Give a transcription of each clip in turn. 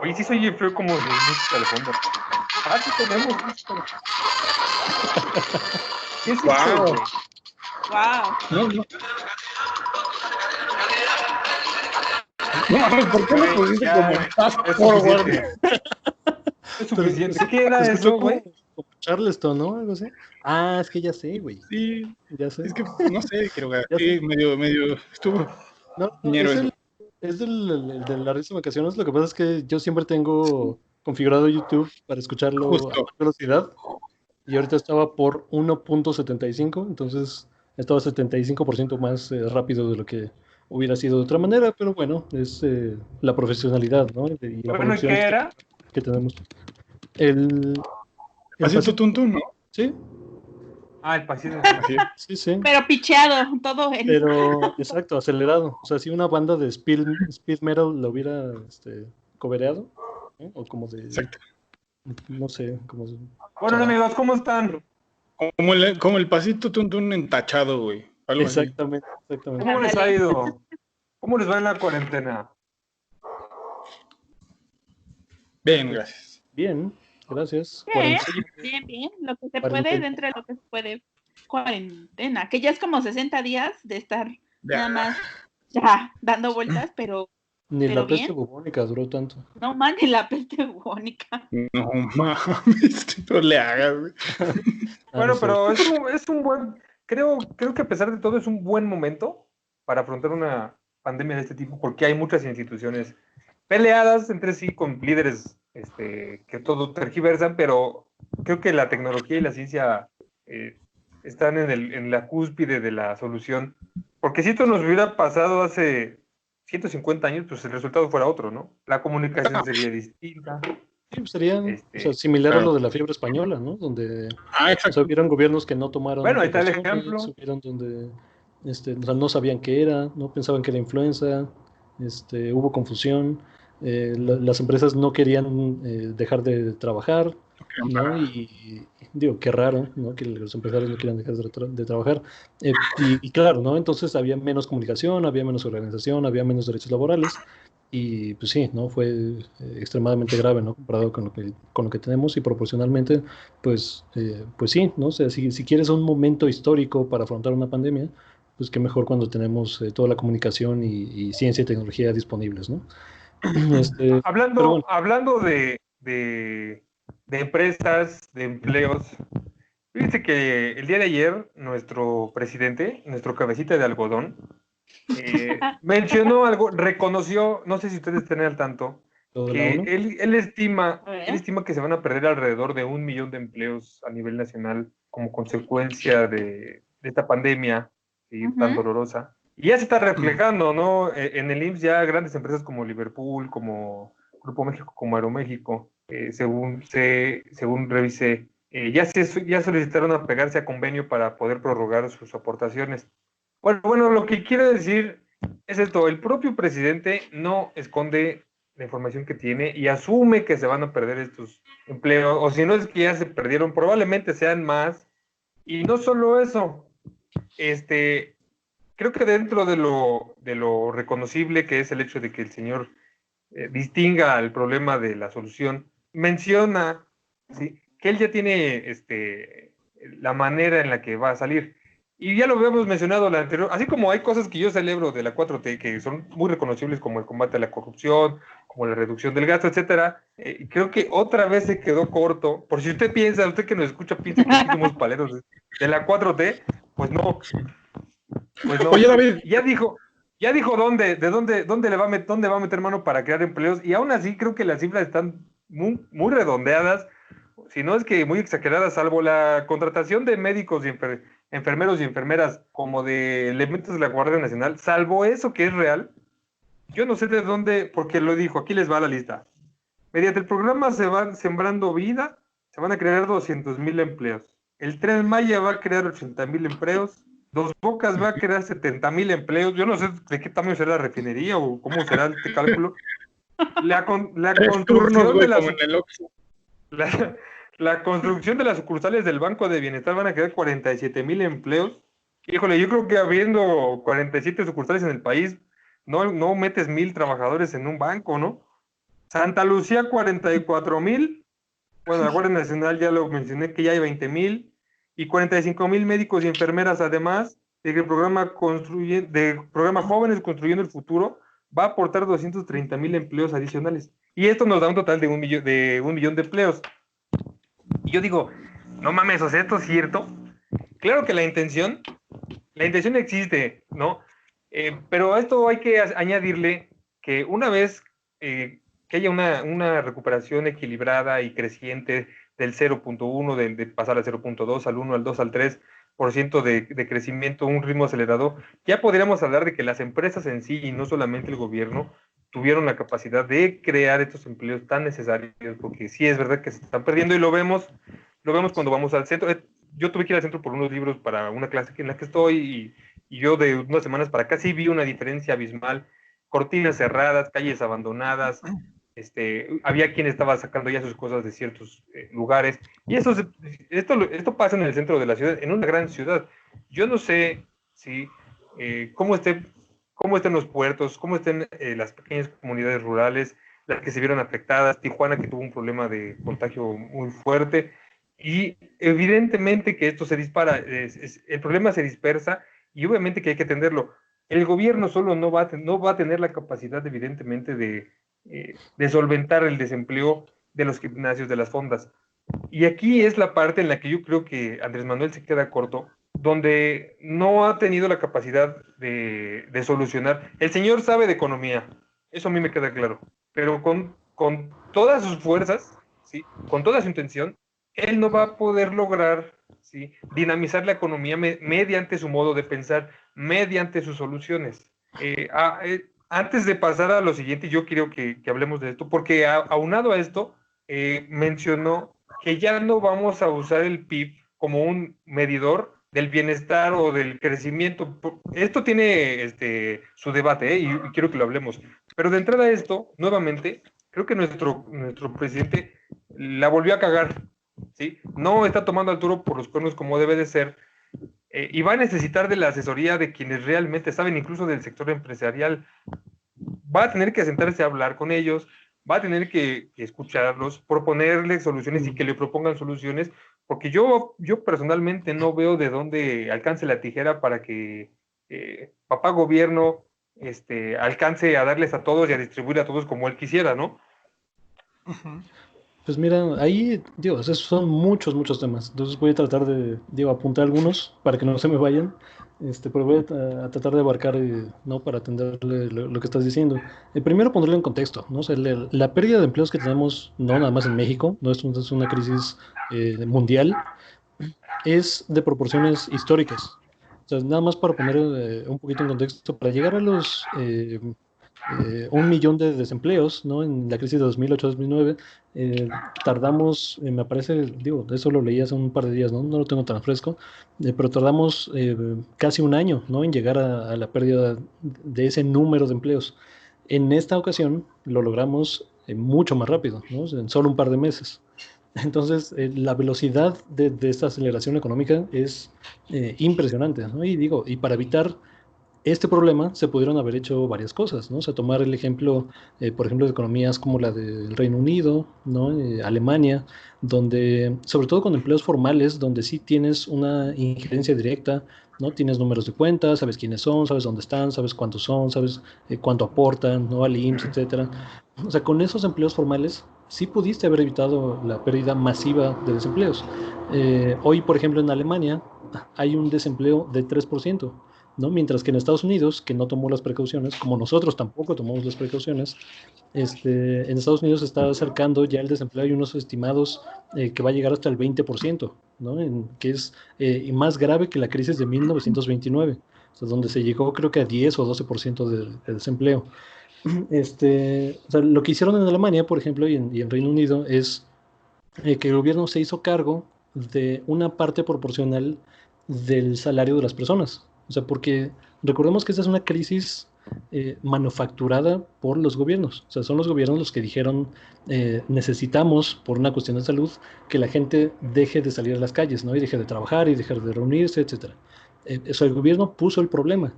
Oye, sí soy feo como de música de fondo. Ah, sí tenemos música. ¿Qué es esto, Wow. güey? Wow. No. No, ¿por qué lo pusiste Ya, como fast es forward? suficiente. Es Pero suficiente. se ¿Qué era escuchó eso, güey? como Charleston, ¿no? Algo así. Ah, es que ya sé, güey. Sí, Ya sé. es que no sé, creo que Ya sé. sí, medio estuvo No, ñero eso. es el de la risa de vacaciones. Lo que pasa es que yo siempre tengo configurado YouTube para escucharlo a Justo. más velocidad. Y ahorita estaba por 1.75, entonces estaba 75% más rápido de lo que hubiera sido de otra manera, pero bueno, es la profesionalidad, ¿no? Y la Bueno, ¿y producción qué era? que tenemos. El, el Pasito pasito, tuntún, ¿no? sí, Ah, el pasito. Así es. sí, sí, Pero picheado, todo en. pero exacto, acelerado. O sea, si una banda de speed metal lo hubiera cobereado, ¿no? O como de, Exacto. no sé, como de Bueno, charango. amigos, ¿cómo están? Como el pasito tuntún entachado, güey. Algo así. Exactamente, exactamente. ¿Cómo les ha Ándale. ido? ¿Cómo les va en la cuarentena? Bien, gracias. Bien, gracias. Bien, bien. Lo que se puede 40. dentro de lo que se puede. Cuarentena, que ya es como 60 días de estar Ya. nada más ya dando vueltas, Ni la pero peste bien. bubónica duró tanto. No manches la peste bubónica. No mames, no le hagas, güey. Ah, no Bueno, es cierto. pero es un buen, creo que a pesar de todo es un buen momento para afrontar una pandemia de este tipo, porque hay muchas instituciones peleadas entre sí con líderes que todo tergiversan, pero creo que la tecnología y la ciencia eh, están en la cúspide de la solución. Porque si esto nos hubiera pasado hace 150 años, pues el resultado fuera otro, ¿no? La comunicación sería distinta. Sí, pues sería, o sea, Este, similar a Claro. lo de la fiebre española, ¿no? Donde, o sea, Exacto. hubieron gobiernos que no tomaron bueno, ahí está el precauciones, ejemplo. hubieron donde, o sea, no sabían qué era, no pensaban que era influenza, hubo confusión, las empresas no querían dejar de trabajar, ¿no? Y digo, qué raro, ¿no? Que los empresarios no quieran dejar de trabajar. Y claro, ¿no? Entonces había menos comunicación, había menos organización, había menos derechos laborales. Y pues sí, ¿no? Fue extremadamente grave, ¿no? Comparado con lo que tenemos y proporcionalmente, pues sí, ¿no? O sea, si quieres un momento histórico para afrontar una pandemia, pues qué mejor cuando tenemos toda la comunicación y ciencia y tecnología disponibles, ¿no? Pero bueno, Hablando de empresas, de empleos, fíjense que el día de ayer nuestro presidente, nuestro cabecita de algodón, mencionó algo, reconoció, no sé si ustedes estén al tanto, lo de la que ONU, él estima que se van a perder alrededor de 1 millón de empleos a nivel nacional como consecuencia de esta pandemia tan dolorosa. Y ya se está reflejando, ¿no? En el IMSS ya grandes empresas como Liverpool, como Grupo México, como Aeroméxico, según revisé, ya solicitaron a pegarse a convenio para poder prorrogar sus aportaciones. Bueno, lo que quiero decir es esto, el propio presidente no esconde la información que tiene y asume que se van a perder estos empleos, o si no es que ya se perdieron, probablemente sean más. Y no solo eso, creo que dentro de lo reconocible que es el hecho de que el señor distinga el problema de la solución, menciona, ¿sí?, que él ya tiene la manera en la que va a salir. Y ya lo habíamos mencionado la anterior, así como hay cosas que yo celebro de la 4T que son muy reconocibles como el combate a la corrupción, como la reducción del gasto, etcétera, creo que otra vez se quedó corto. Por si usted piensa, usted que nos escucha piensa que aquí somos paleros de la 4T, pues no, pues no. Oye, David, Ya dijo dónde va a meter mano para crear empleos, y aún así creo que las cifras están muy, muy redondeadas, si no es que muy exageradas, salvo la contratación de médicos y enfermeros y enfermeras como de elementos de la Guardia Nacional, salvo eso que es real, yo no sé de dónde, porque lo dijo, aquí les va la lista. Mediante el programa Se van Sembrando Vida, se van a crear 200,000 empleos. El Tren Maya va a crear 80,000 empleos. Dos Bocas va a crear 70,000 empleos. Yo no sé de qué tamaño será la refinería o cómo será este cálculo. La tres turnos, construcción de güey, las como en el Oxxo. la, la construcción de las sucursales del Banco de Bienestar van a crear 47,000 empleos. Híjole, yo creo que habiendo 47 sucursales en el país, no metes 1,000 trabajadores en un banco, ¿no? Santa Lucía 44,000. Bueno, la Guardia Nacional ya lo mencioné que ya hay 20,000 y 45,000 médicos y enfermeras además del programa Jóvenes Construyendo el Futuro va a aportar 230,000 empleos adicionales. Y esto nos da un total de un millón de empleos. Y yo digo, no mames, o sea, ¿esto es cierto? Claro que la intención existe, ¿no? Pero a esto hay que añadirle que una vez que haya una recuperación equilibrada y creciente del 0.1, de pasar al 0.2, al 1, al 2, al 3% de crecimiento, un ritmo acelerado, ya podríamos hablar de que las empresas en sí, y no solamente el gobierno, tuvieron la capacidad de crear estos empleos tan necesarios, porque sí es verdad que se están perdiendo y lo vemos cuando vamos al centro. Yo tuve que ir al centro por unos libros para una clase en la que estoy y yo de unas semanas para acá sí vi una diferencia abismal. Cortinas cerradas, calles abandonadas, había quien estaba sacando ya sus cosas de ciertos lugares. Y esto pasa en el centro de la ciudad, en una gran ciudad. Yo no sé si cómo estén los puertos, cómo estén las pequeñas comunidades rurales, las que se vieron afectadas, Tijuana que tuvo un problema de contagio muy fuerte. Y evidentemente que esto se dispara, el problema se dispersa y obviamente que hay que atenderlo. El gobierno solo no va a tener la capacidad, evidentemente, de solventar el desempleo de los gimnasios, de las fondas. Y aquí es la parte en la que yo creo que Andrés Manuel se queda corto, donde no ha tenido la capacidad de solucionar. El señor sabe de economía, eso a mí me queda claro, pero con todas sus fuerzas, ¿sí? Con toda su intención, él no va a poder lograr, ¿sí?, dinamizar la economía mediante su modo de pensar, mediante sus soluciones. Antes de pasar a lo siguiente, yo quiero que hablemos de esto, porque aunado a esto, mencionó que ya no vamos a usar el PIB como un medidor del bienestar o del crecimiento. Esto tiene su debate, y quiero que lo hablemos. Pero de entrada a esto, nuevamente, creo que nuestro presidente la volvió a cagar, ¿sí? No está tomando al toro por los cuernos como debe de ser, y va a necesitar de la asesoría de quienes realmente saben, incluso del sector empresarial. Va a tener que sentarse a hablar con ellos, va a tener que escucharlos, proponerles soluciones y que le propongan soluciones, porque yo personalmente no veo de dónde alcance la tijera para que papá gobierno alcance a darles a todos y a distribuir a todos como él quisiera, ¿no? Pues mira, ahí, digo, esos son muchos temas. Entonces voy a tratar de, apuntar algunos para que no se me vayan. Pero voy a tratar de abarcar, ¿no? Para atenderle lo que estás diciendo. Primero ponerlo en contexto, ¿no? O sea, la pérdida de empleos que tenemos, no nada más en México, no es una crisis mundial, es de proporciones históricas. O sea, nada más para poner un poquito en contexto, para llegar a los 1 millón de desempleos, ¿no? En la crisis de 2008-2009, tardamos, me parece, digo, eso lo leí hace un par de días, ¿no? No lo tengo tan fresco, pero tardamos casi un año, ¿no? En llegar a la pérdida de ese número de empleos. En esta ocasión lo logramos mucho más rápido, ¿no? En solo un par de meses. Entonces, la velocidad de esta aceleración económica es impresionante, ¿no? Y para evitar este problema se pudieron haber hecho varias cosas, ¿no? O sea, tomar el ejemplo, por ejemplo, de economías como la del Reino Unido, ¿no? Alemania, donde, sobre todo con empleos formales, donde sí tienes una injerencia directa, ¿no? Tienes números de cuenta, sabes quiénes son, sabes dónde están, sabes cuántos son, sabes cuánto aportan, ¿no? Al IMSS, etcétera. O sea, con esos empleos formales sí pudiste haber evitado la pérdida masiva de desempleos. Hoy, por ejemplo, en Alemania hay un desempleo de 3%. ¿No? Mientras que en Estados Unidos, que no tomó las precauciones, como nosotros tampoco tomamos las precauciones, en Estados Unidos se está acercando ya el desempleo, hay unos estimados que va a llegar hasta el 20%, ¿no? Que es más grave que la crisis de 1929, o sea, donde se llegó creo que a 10 o 12% de desempleo. O sea, lo que hicieron en Alemania, por ejemplo, y en Reino Unido, es que el gobierno se hizo cargo de una parte proporcional del salario de las personas. O sea, porque recordemos que esta es una crisis manufacturada por los gobiernos. O sea, son los gobiernos los que dijeron, necesitamos, por una cuestión de salud, que la gente deje de salir a las calles, ¿no? Y deje de trabajar y deje de reunirse, etc. Eso el gobierno puso el problema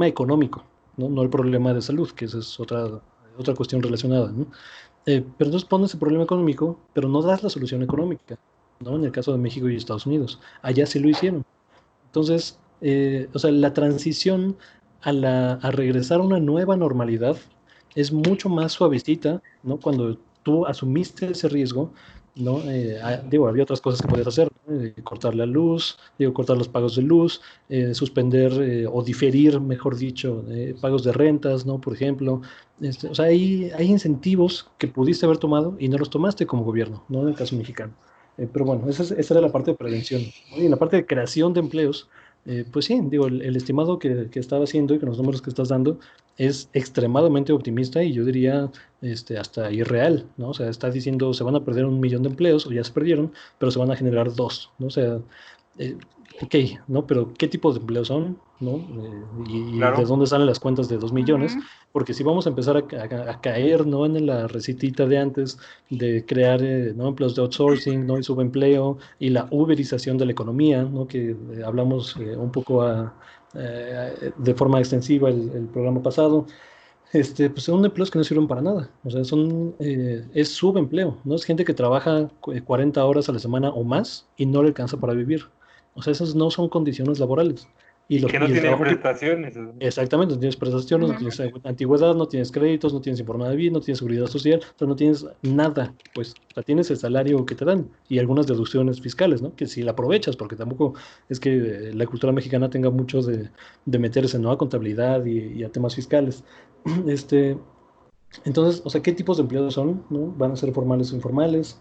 económico, ¿no? No el problema de salud, que esa es otra cuestión relacionada, ¿no? Pero entonces pones el problema económico, pero no das la solución económica, ¿no? En el caso de México y Estados Unidos. Allá sí lo hicieron. Entonces, o sea, la transición a regresar a una nueva normalidad es mucho más suavecita, ¿no? Cuando tú asumiste ese riesgo, ¿no? Digo, había otras cosas que podías hacer, ¿no? Cortar la luz, digo, cortar los pagos de luz, suspender o diferir, mejor dicho, pagos de rentas, ¿no? Por ejemplo, o sea, hay incentivos que pudiste haber tomado y no los tomaste como gobierno, ¿no? En el caso mexicano. Pero bueno, esa era la parte de prevención, ¿no? Y en la parte de creación de empleos, pues sí, digo, el estimado que estaba haciendo y con los números que estás dando es extremadamente optimista y yo diría hasta irreal, ¿no? O sea, está diciendo se van a perder 1 millón de empleos o ya se perdieron, pero se van a generar dos, ¿no? O sea, eh, ok, ¿no? Pero ¿qué tipos de empleos son? ¿No? Y de Claro. dónde salen las cuentas de 2 millones, Ujú. porque si vamos a empezar a caer, ¿no? En la recitita de antes de crear, ¿no? Empleos de outsourcing, ¿no? Y subempleo y la uberización de la economía, ¿no? Que hablamos un poco de forma extensiva el programa pasado, pues son empleos que no sirven para nada. O sea, es subempleo, ¿no? Es gente que trabaja 40 horas a la semana o más y no le alcanza para vivir. O sea, esas no son condiciones laborales. Y que no Y el tienen trabajo que, prestaciones. exactamente, no tienes prestaciones, no Ujú. tienes antigüedad, no tienes créditos, no tienes informe de vida, no tienes seguridad social, o sea, no tienes nada, pues, o sea, tienes el salario que te dan y algunas deducciones fiscales, ¿no? Que si la aprovechas, porque tampoco es que la cultura mexicana tenga mucho de meterse, ¿no? A contabilidad y a temas fiscales. Este, entonces, o sea, ¿qué tipos de empleos son? ¿No? ¿Van a ser formales o informales?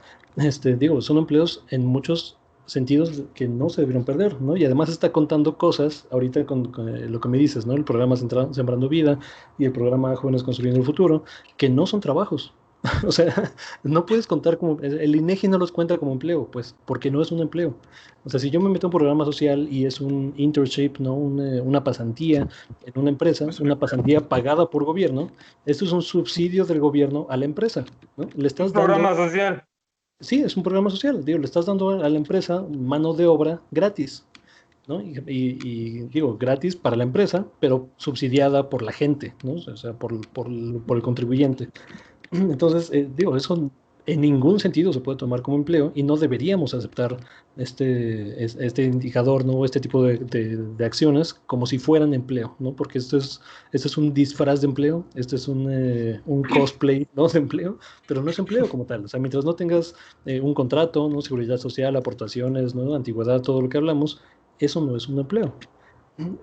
Digo, son empleos en muchos sentidos que no se debieron perder, ¿no? Y además está contando cosas, ahorita con lo que me dices, ¿no? El programa Sembrando Vida y el programa Jóvenes Construyendo el Futuro, que no son trabajos. O sea, no puedes contar como, el INEGI no los cuenta como empleo, pues, porque no es un empleo. O sea, si yo me meto a un programa social y es un internship, ¿no? Una pasantía en una empresa, Es un una empleo. pasantía pagada por gobierno, esto es un subsidio del gobierno a la empresa, ¿no? Le Un estás dando, programa social. sí, es un programa social, digo, le estás dando a la empresa mano de obra gratis, ¿no? Digo, gratis para la empresa, pero subsidiada por la gente, ¿no? O sea, por el contribuyente. Entonces, digo, eso en ningún sentido se puede tomar como empleo y no deberíamos aceptar este indicador, ¿no? Este tipo de acciones como si fueran empleo, ¿no? Porque esto es un disfraz de empleo, esto es un cosplay, ¿no? De empleo, pero no es empleo como tal. O sea, mientras no tengas un contrato, ¿no? Seguridad social, aportaciones, ¿no? Antigüedad, todo lo que hablamos, eso no es un empleo.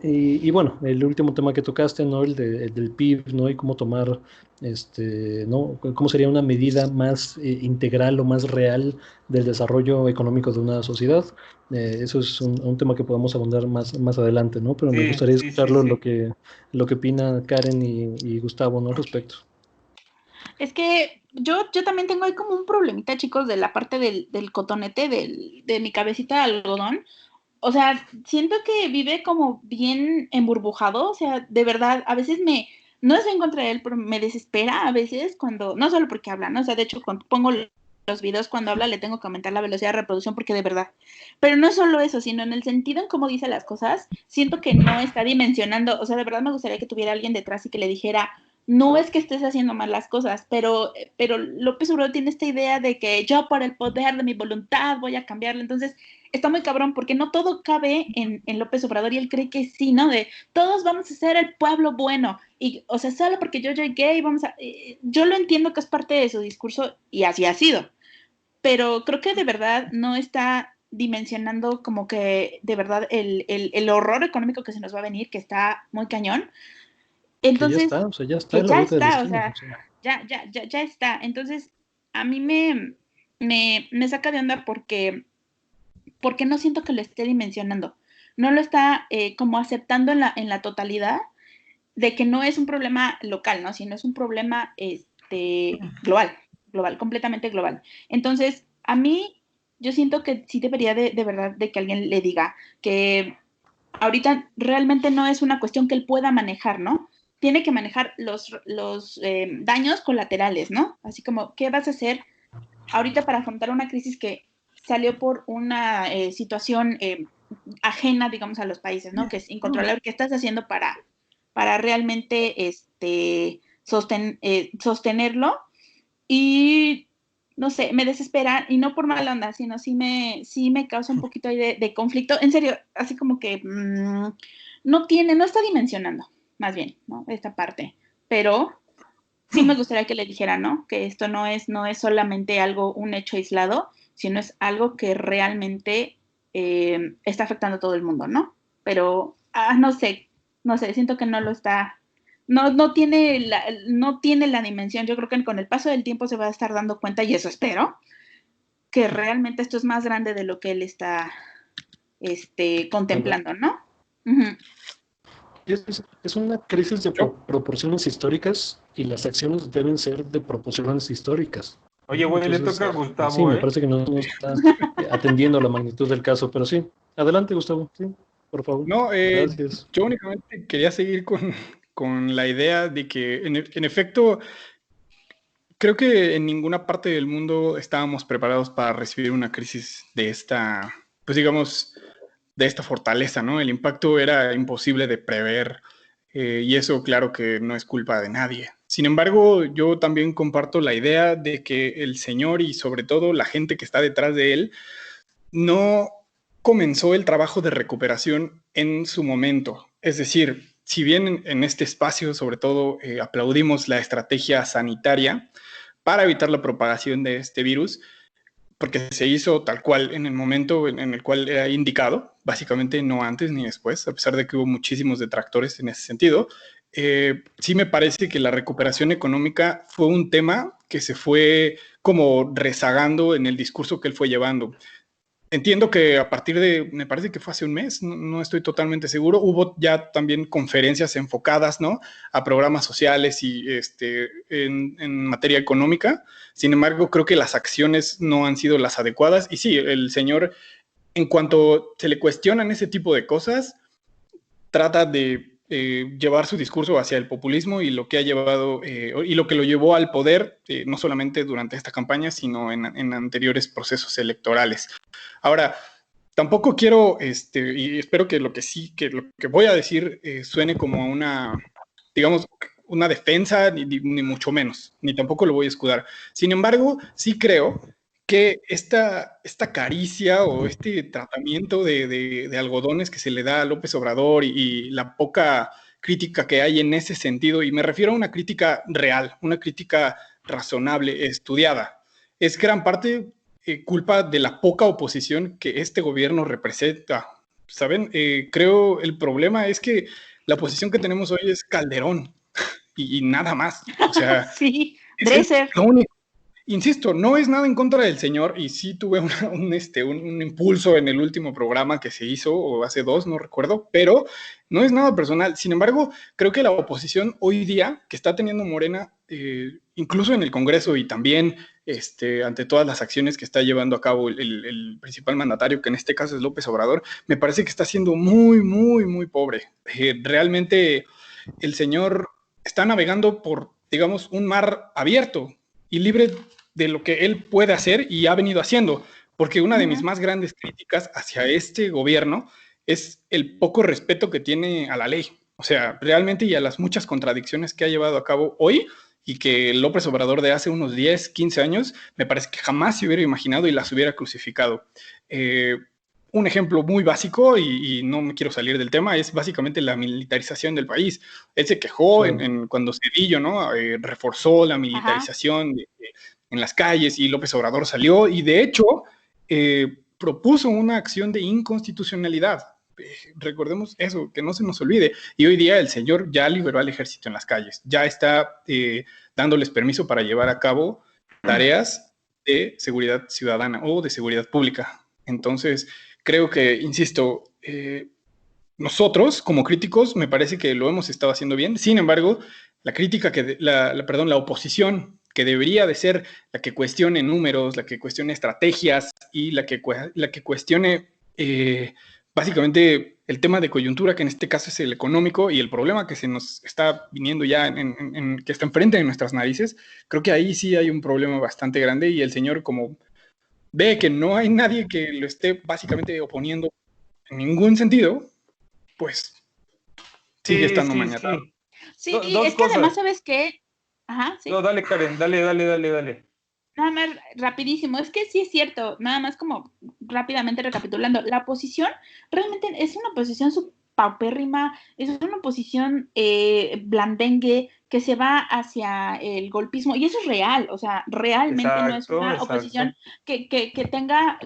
Y bueno, el último tema que tocaste, ¿no? El del PIB, ¿no? Y cómo tomar, ¿no? Cómo sería una medida más integral o más real del desarrollo económico de una sociedad. Eso es un tema que podemos abundar más adelante, ¿no? Pero me Sí, gustaría sí, sí, escucharlo sí. lo que opina Karen y Gustavo, ¿no? Al respecto. Es que yo también tengo ahí como un problemita, chicos, de la parte del cotonete, de mi cabecita de algodón. O sea, siento que vive como bien emburbujado, o sea, de verdad, a veces no es en contra de él, pero me desespera a veces cuando, no solo porque habla, ¿no? O sea, de hecho, cuando pongo los videos cuando habla le tengo que aumentar la velocidad de reproducción porque de verdad. Pero no es solo eso, sino en el sentido en cómo dice las cosas, siento que no está dimensionando, o sea, de verdad me gustaría que tuviera alguien detrás y que le dijera, no es que estés haciendo mal las cosas, pero López Obrador tiene esta idea de que yo por el poder de mi voluntad voy a cambiarlo, entonces está muy cabrón porque no todo cabe en López Obrador y él cree que sí, ¿no? De todos vamos a ser el pueblo bueno y, o sea, solo porque yo llegué y vamos a... yo lo entiendo que es parte de su discurso y así ha sido, pero creo que de verdad no está dimensionando como que de verdad el horror económico que se nos va a venir, que está muy cañón. Que ya Entonces, está, o sea, ya está que en la ya vuelta de la está, o esquina. sea, O sea, ya está. Entonces, a mí me saca de onda porque no siento que lo esté dimensionando. No lo está como aceptando en la totalidad de que no es un problema local, ¿no? Sino es un problema global, completamente global. Entonces, a mí, yo siento que sí debería de verdad de que alguien le diga que ahorita realmente no es una cuestión que él pueda manejar, ¿no? Tiene que manejar los daños colaterales, ¿no? Así como, ¿qué vas a hacer ahorita para afrontar una crisis que salió por una situación ajena, digamos, a los países, ¿no? Que es incontrolable. ¿Qué estás haciendo para realmente sostenerlo? y no sé, me desespera, y no por mala onda, sino sí me causa un poquito ahí de conflicto. En serio, así como que no está dimensionando, más bien, ¿no? Esta parte. Pero sí me gustaría que le dijera, ¿no? Que esto no es solamente un hecho aislado, sino es algo que realmente está afectando a todo el mundo, ¿no? Pero, no sé, siento que no lo está, no tiene la dimensión. Yo creo que con el paso del tiempo se va a estar dando cuenta, y eso espero, que realmente esto es más grande de lo que él está contemplando, ¿no? Uh-huh. Es una crisis de proporciones históricas, y las acciones deben ser de proporciones históricas. Oye, güey, le Entonces, toca a Gustavo, sí, me parece que no está atendiendo a la magnitud del caso, pero sí. Adelante, Gustavo, sí, por favor. No, Gracias. yo únicamente quería seguir con la idea de que, en efecto, creo que en ninguna parte del mundo estábamos preparados para recibir una crisis de esta, pues digamos, de esta fortaleza, ¿no? El impacto era imposible de prever, y eso claro que no es culpa de nadie. Sin embargo, yo también comparto la idea de que el señor, y sobre todo la gente que está detrás de él, no comenzó el trabajo de recuperación en su momento. Es decir, si bien en este espacio sobre todo aplaudimos la estrategia sanitaria para evitar la propagación de este virus, porque se hizo tal cual en el momento en el cual era indicado, básicamente no antes ni después, a pesar de que hubo muchísimos detractores en ese sentido. Sí me parece que la recuperación económica fue un tema que se fue como rezagando en el discurso que él fue llevando. Entiendo que a partir de, me parece que fue hace un mes, no estoy totalmente seguro, hubo ya también conferencias enfocadas, ¿no?, a programas sociales y en materia económica. Sin embargo, creo que las acciones no han sido las adecuadas. Y sí, el señor, en cuanto se le cuestionan ese tipo de cosas, trata de llevar su discurso hacia el populismo, y lo que ha llevado y lo que lo llevó al poder, no solamente durante esta campaña, sino en anteriores procesos electorales. Ahora, tampoco quiero, y espero que lo que voy a decir suene como una, digamos, una defensa, ni mucho menos, ni tampoco lo voy a escudar. Sin embargo, sí creo que esta caricia o este tratamiento de algodones que se le da a López Obrador, y la poca crítica que hay en ese sentido, y me refiero a una crítica real, una crítica razonable, estudiada, es gran parte culpa de la poca oposición que este gobierno representa. ¿Saben? Creo el problema es que la oposición que tenemos hoy es Calderón y nada más. O sea, sí, es Dresser. lo único. Insisto, no es nada en contra del señor, y sí tuve un impulso en el último programa que se hizo, o hace dos, no recuerdo, pero no es nada personal. Sin embargo, creo que la oposición hoy día, que está teniendo Morena, incluso en el Congreso, y también ante todas las acciones que está llevando a cabo el principal mandatario, que en este caso es López Obrador, me parece que está siendo muy, muy, muy pobre. Realmente el señor está navegando por, digamos, un mar abierto y libre de lo que él puede hacer y ha venido haciendo, porque una de mis más grandes críticas hacia este gobierno es el poco respeto que tiene a la ley. O sea, realmente, y a las muchas contradicciones que ha llevado a cabo hoy, y que López Obrador de hace unos 10, 15 años, me parece que jamás se hubiera imaginado y las hubiera crucificado. Un ejemplo muy básico, y no me quiero salir del tema, es básicamente la militarización del país. Él se quejó cuando Cedillo, ¿no?, reforzó la militarización en las calles, y López Obrador salió y de hecho propuso una acción de inconstitucionalidad. Recordemos eso, que no se nos olvide. Y hoy día el señor ya liberó al ejército en las calles, ya está dándoles permiso para llevar a cabo tareas de seguridad ciudadana o de seguridad pública. Entonces, creo que, insisto, nosotros como críticos me parece que lo hemos estado haciendo bien. Sin embargo, la crítica la oposición, que debería de ser la que cuestione números, la que cuestione estrategias, y la que cuestione básicamente el tema de coyuntura, que en este caso es el económico, y el problema que se nos está viniendo ya que está enfrente de nuestras narices. Creo que ahí sí hay un problema bastante grande, y el señor, como ve que no hay nadie que lo esté básicamente oponiendo en ningún sentido, pues sigue estando maniatado. Sí, es que además, ¿sabes qué? Ajá, sí. No, dale, Karen, dale. Nada más rapidísimo, es que sí es cierto, nada más como rápidamente recapitulando, la oposición realmente es una oposición paupérrima, es una oposición blandengue que se va hacia el golpismo y eso es real, o sea, realmente no es Exacto, una exacto. oposición que tenga,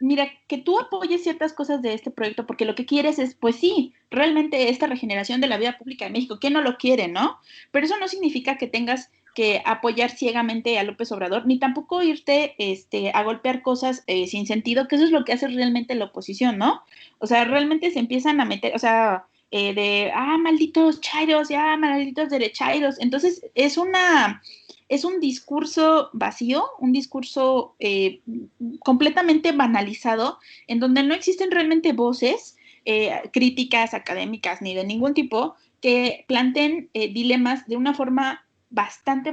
mira, que tú apoyes ciertas cosas de este proyecto porque lo que quieres es, pues sí, realmente esta regeneración de la vida pública de México, ¿quién no lo quiere, no? Pero eso no significa que tengas que apoyar ciegamente a López Obrador, ni tampoco irte a golpear cosas sin sentido, que eso es lo que hace realmente la oposición, ¿no? O sea, realmente se empiezan a meter, o sea, malditos chairos, ya, malditos derechairos. Entonces, es un discurso vacío, un discurso completamente banalizado, en donde no existen realmente voces críticas, académicas, ni de ningún tipo, que planteen dilemas de una forma bastante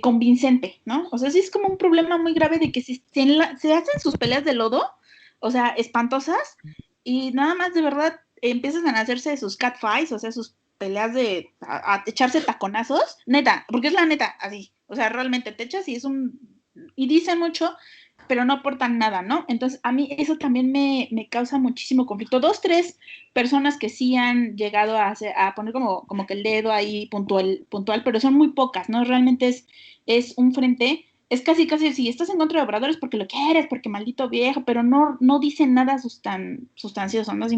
convincente, ¿no? O sea, sí es como un problema muy grave de que se hacen sus peleas de lodo, o sea, espantosas, y nada más de verdad empiezan a hacerse sus catfights, o sea, sus peleas de a echarse taconazos, neta, porque es la neta, así, o sea, realmente te echas y dicen mucho, pero no aportan nada, ¿no? Entonces, a mí eso también me causa muchísimo conflicto. 2, 3 personas que sí han llegado a poner como que el dedo ahí puntual, pero son muy pocas, ¿no? Realmente es un frente, es casi si estás en contra de Obrador es porque lo quieres, porque maldito viejo, pero no dicen nada sustancioso, ¿no?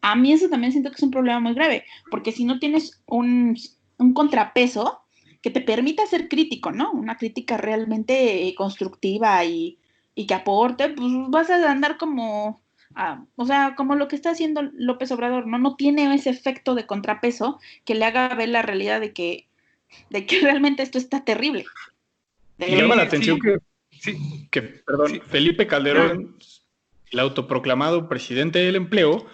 A mí eso también siento que es un problema muy grave, porque si no tienes un contrapeso que te permita ser crítico, ¿no? Una crítica realmente constructiva y que aporte, pues vas a andar como o sea, como lo que está haciendo López Obrador, ¿no? No tiene ese efecto de contrapeso que le haga ver la realidad de que realmente esto está terrible. Y llama la Sí, atención sí, perdón, sí. Felipe Calderón, el autoproclamado presidente del empleo,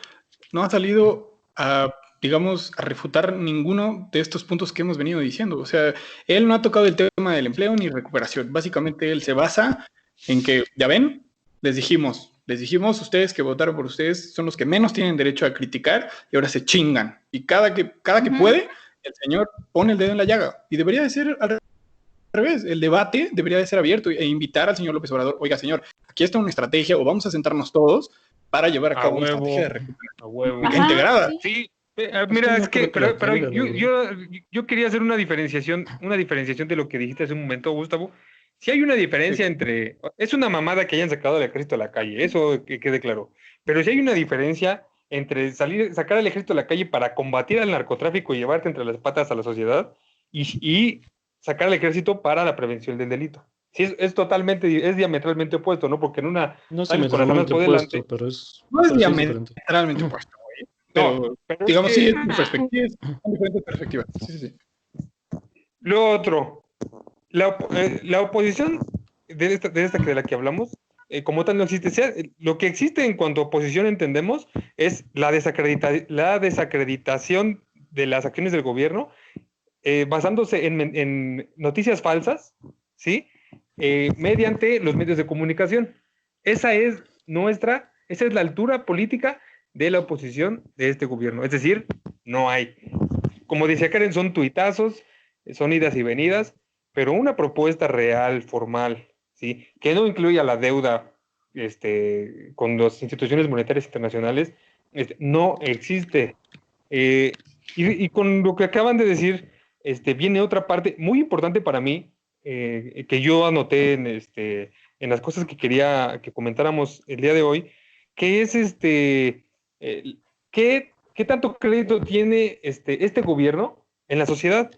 no ha salido a, digamos, a refutar ninguno de estos puntos que hemos venido diciendo. O sea, él no ha tocado el tema del empleo ni recuperación. Básicamente él se basa en que, ya ven, les dijimos, ustedes que votaron por ustedes son los que menos tienen derecho a criticar y ahora se chingan. Y cada que puede, el señor pone el dedo en la llaga. Y debería de ser al revés, el debate debería de ser abierto e invitar al señor López Obrador, oiga señor, aquí está una estrategia o vamos a sentarnos todos para llevar a cabo una estrategia de recuperación integrada. Sí, mira, no es que, creo que la pero tenga, la verdad. yo quería hacer una diferenciación de lo que dijiste hace un momento, Gustavo. Si hay una diferencia Sí. entre, es una mamada que hayan sacado al ejército a la calle, eso que quede claro. Pero si hay una diferencia entre sacar al ejército a la calle para combatir al narcotráfico y llevarte entre las patas a la sociedad y sacar al ejército para la prevención del delito. Sí, es diametralmente opuesto, ¿no? Porque en una No es sales con las armas diametralmente por delante. opuesto, No es pero sí es diferente. diametralmente opuesto, güey, No, pero pero es digamos, que sí, es perspectivas, son diferentes perspectivas. Sí. lo otro, la oposición de la que hablamos, como tal no existe. Lo que existe en cuanto a oposición entendemos es la desacreditación de las acciones del gobierno, basándose en noticias falsas, ¿sí? Mediante los medios de comunicación. Esa es la altura política de la oposición de este gobierno. Es decir, no hay. Como decía Karen, son tuitazos, son idas y venidas, pero una propuesta real, formal, ¿sí? Que no incluya la deuda con las instituciones monetarias internacionales, no existe. Y con lo que acaban de decir, viene otra parte muy importante para mí, que yo anoté en las cosas que quería que comentáramos el día de hoy, que es ¿qué tanto crédito tiene este gobierno en la sociedad?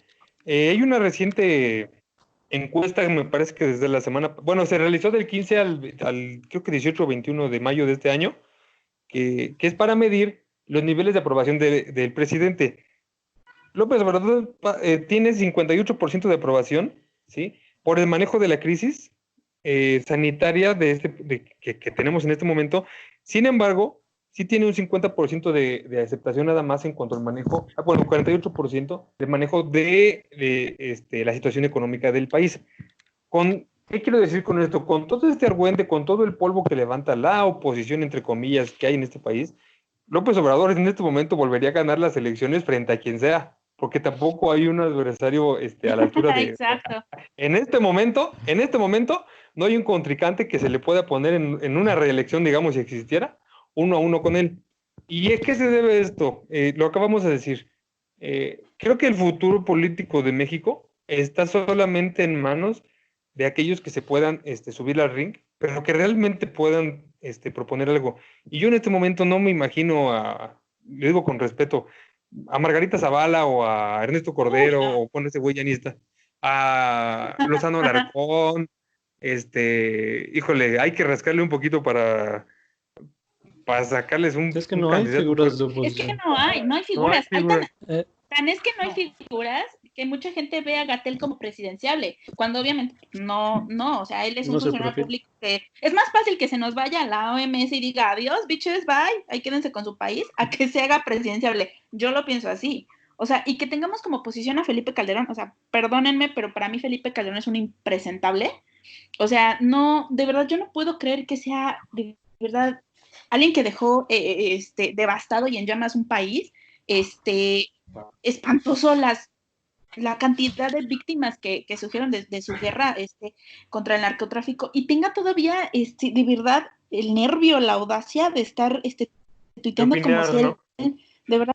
Hay una reciente encuesta, me parece que desde la se realizó del 15 al creo que 18 o 21 de mayo de este año, que es para medir los niveles de aprobación del presidente. López Obrador tiene 58% de aprobación, ¿sí? Por el manejo de la crisis sanitaria que tenemos en este momento. Sin embargo, sí tiene un 50% de aceptación nada más en cuanto al manejo, 48% de manejo de la situación económica del país. ¿Qué quiero decir con esto? Con todo este argüente, con todo el polvo que levanta la oposición, entre comillas, que hay en este país, López Obrador en este momento volvería a ganar las elecciones frente a quien sea, porque tampoco hay un adversario a la altura de... Exacto. En este momento, no hay un contrincante que se le pueda poner en una reelección, digamos, si existiera, 1-1 con él. ¿Y a qué se debe esto? Lo acabamos de decir. Creo que el futuro político de México está solamente en manos de aquellos que se puedan subir al ring, pero que realmente puedan proponer algo. Y yo en este momento no me imagino lo digo con respeto, a Margarita Zavala o a Ernesto Cordero, o con ese güey llanista, a Lozano Alarcón, híjole, hay que rascarle un poquito para sacarles un Es que un no hay candidato figuras de Es que oposición. no hay figuras. No hay figuras. Tan es que no hay figuras que mucha gente ve a Gatell como presidenciable, cuando obviamente no, o sea, él es un No se funcionario perfil. público que es más fácil que se nos vaya a la OMS y diga adiós, bitches, bye, ahí quédense con su país, a que se haga presidenciable. Yo lo pienso así. O sea, y que tengamos como oposición a Felipe Calderón, o sea, perdónenme, pero para mí Felipe Calderón es un impresentable. O sea, no, de verdad, yo no puedo creer que sea de verdad alguien que dejó devastado y en llamas un país, espantoso la cantidad de víctimas que sufrieron de su guerra contra el narcotráfico y tenga todavía de verdad el nervio, la audacia de estar tuiteando como si él, ¿no? De verdad.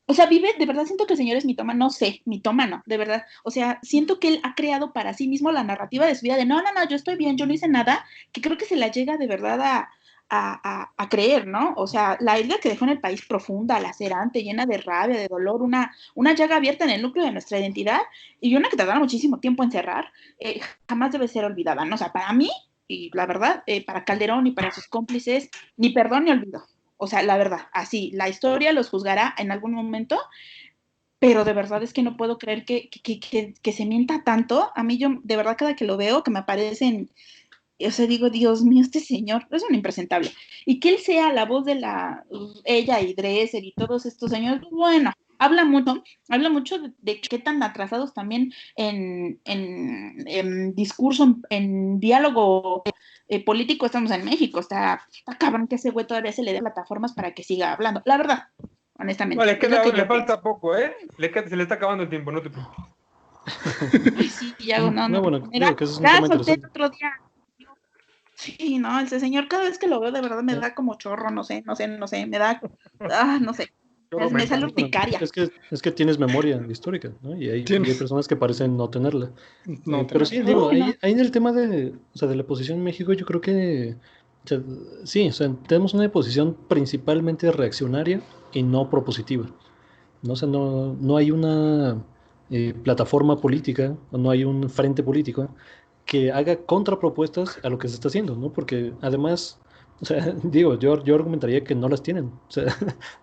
O sea, de verdad siento que el señor es mitómano, mitómano, de verdad. O sea, siento que él ha creado para sí mismo la narrativa de su vida de no, yo estoy bien, yo no hice nada, que creo que se la llega de verdad a creer, ¿no? O sea, la herida que dejó en el país profunda, lacerante, llena de rabia, de dolor, una llaga abierta en el núcleo de nuestra identidad y una que tardará muchísimo tiempo en cerrar, jamás debe ser olvidada, ¿no? O sea, para mí, y la verdad, para Calderón y para sus cómplices, ni perdón ni olvido. O sea, la verdad, así, la historia los juzgará en algún momento, pero de verdad es que no puedo creer que se mienta tanto. A mí yo, de verdad, cada que lo veo, que me aparecen, o sea, digo, Dios mío, este señor es un impresentable. Y que él sea la voz de ella y Dresser y todos estos señores, bueno, habla mucho de qué tan atrasados también en discurso, en diálogo político estamos en México. Está cabrón que ese güey todavía se le dé plataformas para que siga hablando. La verdad, honestamente. No, le falta poco, ¿eh? Se le está acabando el tiempo, no te preocupes. Ay, sí, Yago, no. Bueno, Mira, digo que eso es un tema solté interesante. el otro día. Sí, no, ese señor cada vez que lo veo de verdad me da como chorro, no sé, me da, no sé, me sale urticaria. Es que tienes memoria histórica, ¿no? Y hay personas que parecen no tenerla. No, pero sí, digo, ahí en el tema de la posición en México, yo creo que, o sea, sí, o sea, tenemos una posición principalmente reaccionaria y no propositiva, ¿no? O sea, no hay una plataforma política, o no hay un frente político que haga contrapropuestas a lo que se está haciendo, ¿no? Porque además, o sea, digo, yo argumentaría que no las tienen, o sea,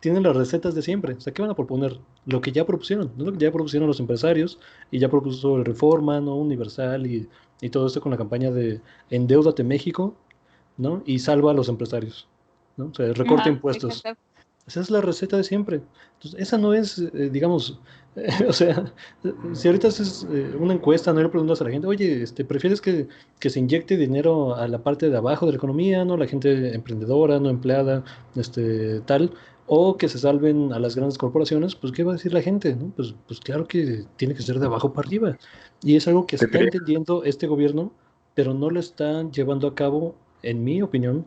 tienen las recetas de siempre, o sea, ¿qué van a proponer? Lo que ya propusieron, ¿no? Lo que ya propusieron los empresarios y ya propuso el Reforma, ¿no? Universal y todo esto con la campaña de Endeúdate México, ¿no? Y salva a los empresarios, ¿no? O sea, recorta impuestos. Exacto. Esa es la receta de siempre. Entonces, esa no es, digamos, o sea, si ahorita haces una encuesta, no le preguntas a la gente, oye, ¿prefieres que se inyecte dinero a la parte de abajo de la economía, ¿no? La gente emprendedora, no empleada, tal, o que se salven a las grandes corporaciones? Pues, ¿qué va a decir la gente, no? Pues claro que tiene que ser de abajo para arriba. Y es algo que está entendiendo este gobierno, pero no lo están llevando a cabo, en mi opinión,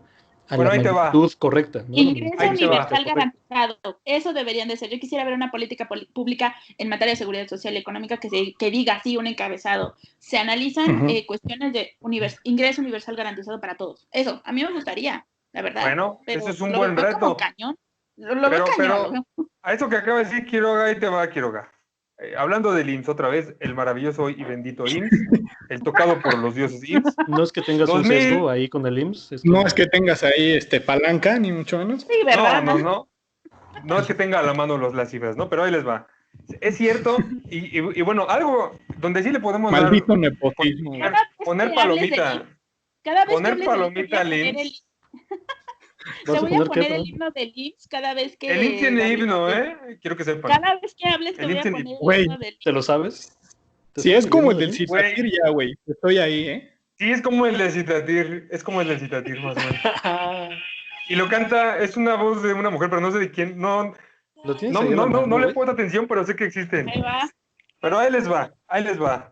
a la magnitud correcta, ¿no? Ingreso universal garantizado, eso deberían de ser. Yo quisiera ver una política pública en materia de seguridad social y económica que diga así, un encabezado. Se analizan cuestiones de ingreso universal garantizado para todos. Eso, a mí me gustaría, la verdad. Bueno, pero ese es un lo buen veo reto. como cañón. Lo veo cañón. A eso que acaba de decir Quiroga, ahí te va, Quiroga. Hablando del IMSS otra vez, el maravilloso y bendito IMSS, el tocado por los dioses IMSS. No es que tengas un sesgo ahí con el IMSS. No es que tengas ahí palanca, ni mucho menos. Sí, ¿verdad? No es que tenga a la mano las cifras, ¿no? Pero ahí les va. Es cierto, y bueno, algo donde sí le podemos maldito nepotismo. Poner palomita. Cada vez poner que palomita al IMSS. Te voy a poner el himno del IMSS cada vez que... El IMSS tiene himno, Quiero que sepan. Cada vez que hables te voy a poner el himno del IMSS. ¿Te lo sabes? Sí, es como el del Citatir ya, güey. Estoy ahí, Sí, es como el del Citatir. Es como el del Citatir, más o menos. Y lo canta, es una voz de una mujer, pero no sé de quién. No ¿Lo tienes No, ahí a no, la no, mano, no le güey? pongo atención, pero sé que existen. Ahí va. Pero ahí les va, ahí les va.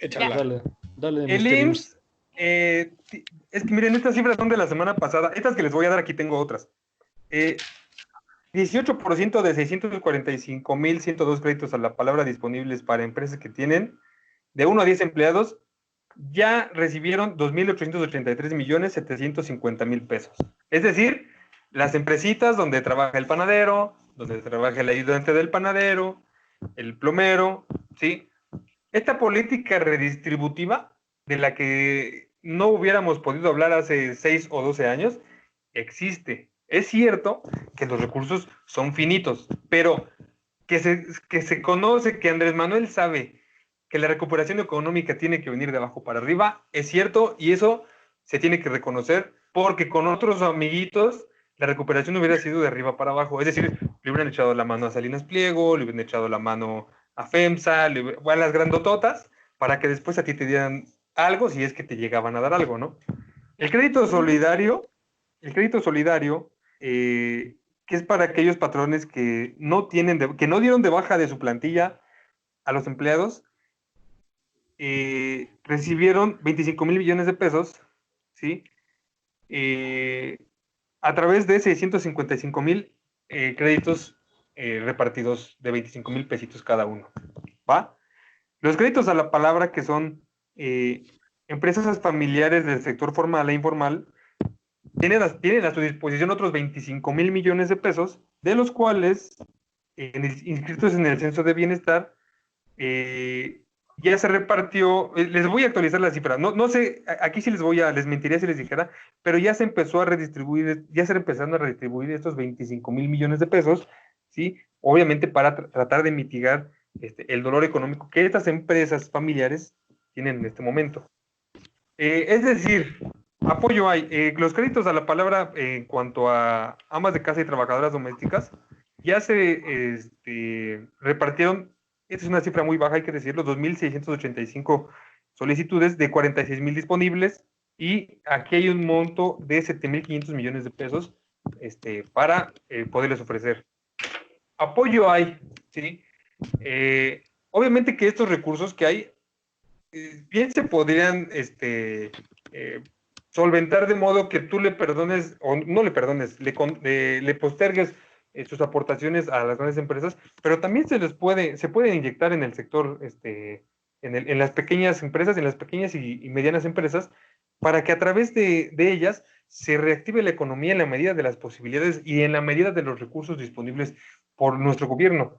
Échala. Dale, El Mr. IMSS, es que miren, estas cifras son de la semana pasada. Estas que les voy a dar aquí tengo otras. 18% de 645,102 créditos a la palabra disponibles para empresas que tienen de 1 a 10 empleados ya recibieron 2,883,750,000 pesos. Es decir, las empresitas donde trabaja el panadero, donde trabaja el ayudante del panadero, el plomero, ¿sí? Esta política redistributiva de la que no hubiéramos podido hablar hace 6 o 12 años, existe. Es cierto que los recursos son finitos, pero que se conoce, que Andrés Manuel sabe que la recuperación económica tiene que venir de abajo para arriba, es cierto, y eso se tiene que reconocer, porque con otros amiguitos la recuperación hubiera sido de arriba para abajo, es decir, le hubieran echado la mano a Salinas Pliego, le hubieran echado la mano a FEMSA, a las grandototas, para que después a ti te dieran algo, si es que te llegaban a dar algo, ¿no? El crédito solidario, que es para aquellos patrones que no dieron de baja de su plantilla a los empleados, recibieron 25,000 millones de pesos, ¿sí? A través de 655,000 créditos repartidos de 25,000 pesitos cada uno, ¿va? Los créditos a la palabra, que son empresas familiares del sector formal e informal, tienen a su disposición otros 25,000 millones de pesos, de los cuales, inscritos en el Censo de Bienestar, ya se repartió, les voy a actualizar la cifra, no sé, aquí sí les mentiría si les dijera, pero ya se empezó a redistribuir, ya se empezaron a redistribuir estos 25,000 millones de pesos, ¿sí? Obviamente para tratar de mitigar el dolor económico que estas empresas familiares tienen en este momento. Es decir, apoyo hay. Los créditos a la palabra en cuanto a amas de casa y trabajadoras domésticas ya se repartieron. Esta es una cifra muy baja, hay que decirlo, 2,685 solicitudes de 46,000 disponibles, y aquí hay un monto de 7,500 millones de pesos para poderles ofrecer. Apoyo hay, ¿sí? Obviamente que estos recursos que hay bien se podrían solventar de modo que tú le perdones, o no le perdones, le postergues sus aportaciones a las grandes empresas, pero también se puede inyectar en el sector, en las pequeñas empresas, en las pequeñas y medianas empresas, para que a través de ellas se reactive la economía en la medida de las posibilidades y en la medida de los recursos disponibles por nuestro gobierno.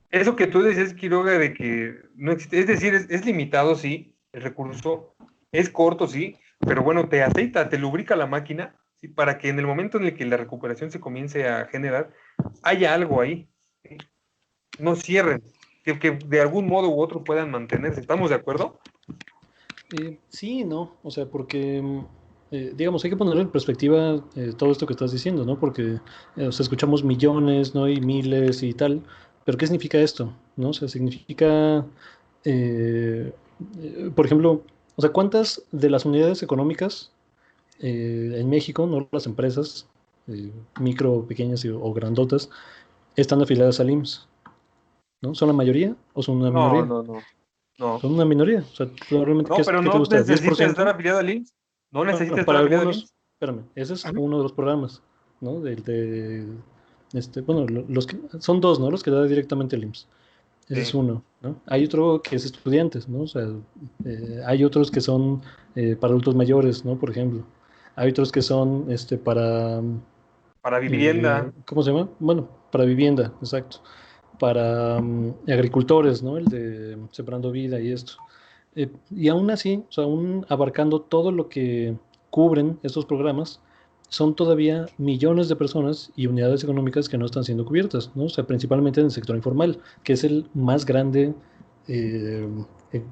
Eso que tú decías, Quiroga, de que no existe, es decir, es limitado, sí, el recurso, es corto, sí, pero bueno, te aceita, te lubrica la máquina, ¿sí? Para que en el momento en el que la recuperación se comience a generar, haya algo ahí, ¿sí? No cierren, que de algún modo u otro puedan mantenerse. ¿Estamos de acuerdo? Sí, no, o sea, porque, digamos, hay que poner en perspectiva todo esto que estás diciendo, ¿no? Porque, o sea, escuchamos millones, ¿no? Y miles y tal, pero ¿qué significa esto? ¿No? O sea, significa, por ejemplo, o sea, ¿cuántas de las unidades económicas en México, no las empresas, micro, pequeñas o grandotas, están afiliadas al IMSS? ¿No? ¿Son la mayoría o son una minoría? No. Son una minoría. O sea, probablemente, No, pero ¿qué te no gusta? necesitas estar ¿10%? afiliado al IMSS. No necesitas Bueno, estar para afiliado al algunos, IMSS. espérame, ese es uno de los programas, ¿no? Bueno, los que son dos, ¿no? Los que da directamente el IMSS. Ese es Sí. uno, ¿no? Hay otro que es estudiantes, ¿no? O sea, hay otros que son para adultos mayores, ¿no? Por ejemplo. Hay otros que son Para vivienda. ¿cómo se llama? Bueno, para vivienda, exacto. Para agricultores, ¿no? El de Sembrando Vida y esto. Y aún así, o sea, aún abarcando todo lo que cubren estos programas, son todavía millones de personas y unidades económicas que no están siendo cubiertas, ¿no? O sea, principalmente en el sector informal, que es el más grande eh,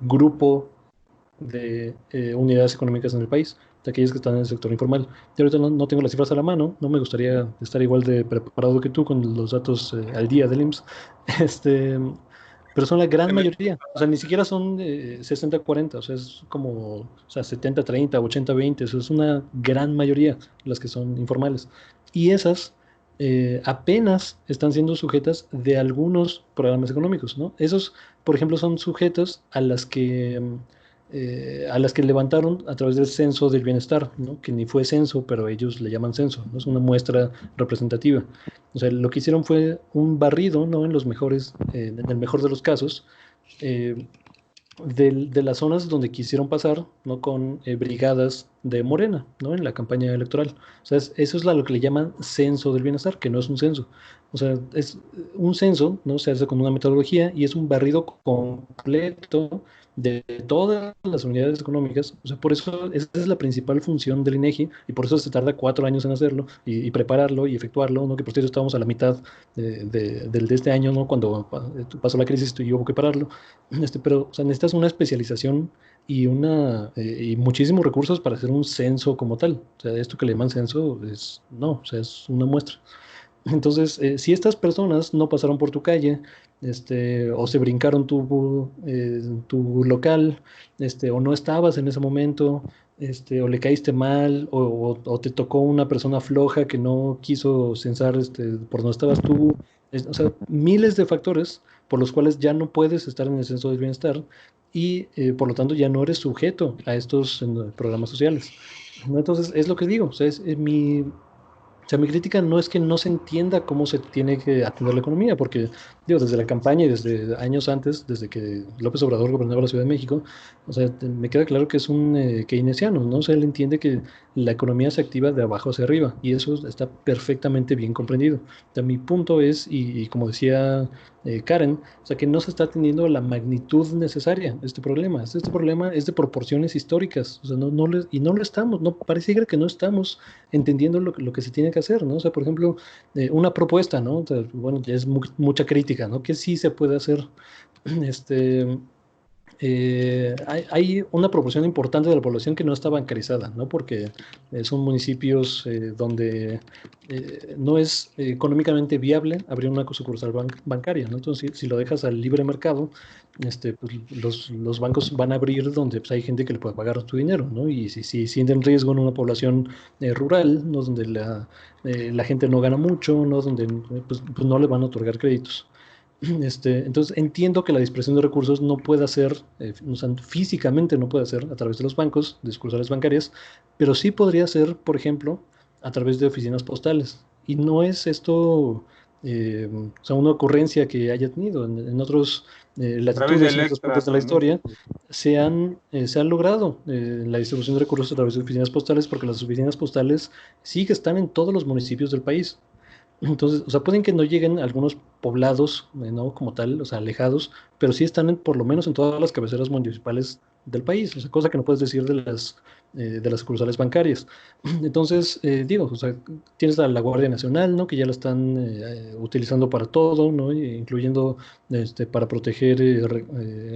grupo de unidades económicas en el país, de aquellas que están en el sector informal. Yo ahorita no tengo las cifras a la mano, no me gustaría estar igual de preparado que tú con los datos al día del IMSS, este, pero son la gran mayoría, o sea, ni siquiera son 60-40, o sea, es como, o sea, 70-30, 80-20, eso es una gran mayoría las que son informales. Y esas apenas están siendo sujetas de algunos programas económicos, ¿no? Esos, por ejemplo, son sujetos a las que levantaron a través del censo del bienestar, ¿no? Que ni fue censo, pero ellos le llaman censo, ¿no? Es una muestra representativa. O sea, lo que hicieron fue un barrido, ¿no? En el mejor de los casos, eh, de las zonas donde quisieron pasar, ¿no? Con brigadas de Morena, ¿no? En la campaña electoral. O sea, eso es lo que le llaman censo del bienestar, que no es un censo. O sea, es un censo, ¿no? Se hace con una metodología y es un barrido completo de todas las unidades económicas. O sea, por eso esa es la principal función del INEGI y por eso se tarda 4 años en hacerlo y prepararlo y efectuarlo, ¿no? Que por cierto estábamos a la mitad de este año, ¿no? Cuando pasó la crisis y hubo que pararlo. Pero, o sea, necesitas una especialización y muchísimos recursos para hacer un censo como tal. O sea, esto que le llaman censo no, o sea, es una muestra. Entonces, si estas personas no pasaron por tu calle, o se brincaron tu local, o no estabas en ese momento, o le caíste mal, o te tocó una persona floja que no quiso censar, por donde estabas tú, o sea, miles de factores por los cuales ya no puedes estar en el censo del bienestar y, por lo tanto, ya no eres sujeto a estos programas sociales, ¿no? Entonces, es lo que digo, o sea, o sea, mi crítica no es que no se entienda cómo se tiene que atender la economía, porque, digo, desde la campaña y desde años antes, desde que López Obrador gobernaba la Ciudad de México, o sea, me queda claro que es un keynesiano, ¿no? O sea, él entiende que la economía se activa de abajo hacia arriba, y eso está perfectamente bien comprendido. O sea, mi punto es, y como decía Karen, o sea, que no se está atendiendo a la magnitud necesaria de este problema. Este problema es de proporciones históricas, o sea, y no lo estamos, no pareciera que no estamos entendiendo lo que se tiene que hacer, ¿no? O sea, por ejemplo, una propuesta, ¿no? O sea, bueno, ya es mucha crítica, ¿no? Que sí se puede hacer. Este, hay una proporción importante de la población que no está bancarizada, ¿no? Porque son municipios donde no es económicamente viable abrir una sucursal bancaria, ¿no? Entonces, si lo dejas al libre mercado, pues, los bancos van a abrir donde pues, hay gente que le puede pagar tu dinero, ¿no? Y si sienten riesgo en una población rural, ¿no? Donde la gente no gana mucho, ¿no? Donde pues no le van a otorgar créditos. Entonces entiendo que la dispersión de recursos no puede ser, o sea, físicamente no puede ser a través de los bancos, de sucursales bancarias, pero sí podría ser, por ejemplo, a través de oficinas postales. Y no es esto, o sea, una ocurrencia que haya tenido. En otros A través latitudes, del en otros extra puntos de la también. historia, se han logrado la distribución de recursos a través de oficinas postales porque las oficinas postales sí que están en todos los municipios del país. Entonces, o sea, pueden que no lleguen a algunos poblados, ¿no? Como tal, o sea, alejados, pero sí están por lo menos en todas las cabeceras municipales del país, o sea, cosa que no puedes decir de las sucursales bancarias. Entonces, digo, o sea, tienes la Guardia Nacional, ¿no? Que ya la están utilizando para todo, ¿no? Incluyendo para proteger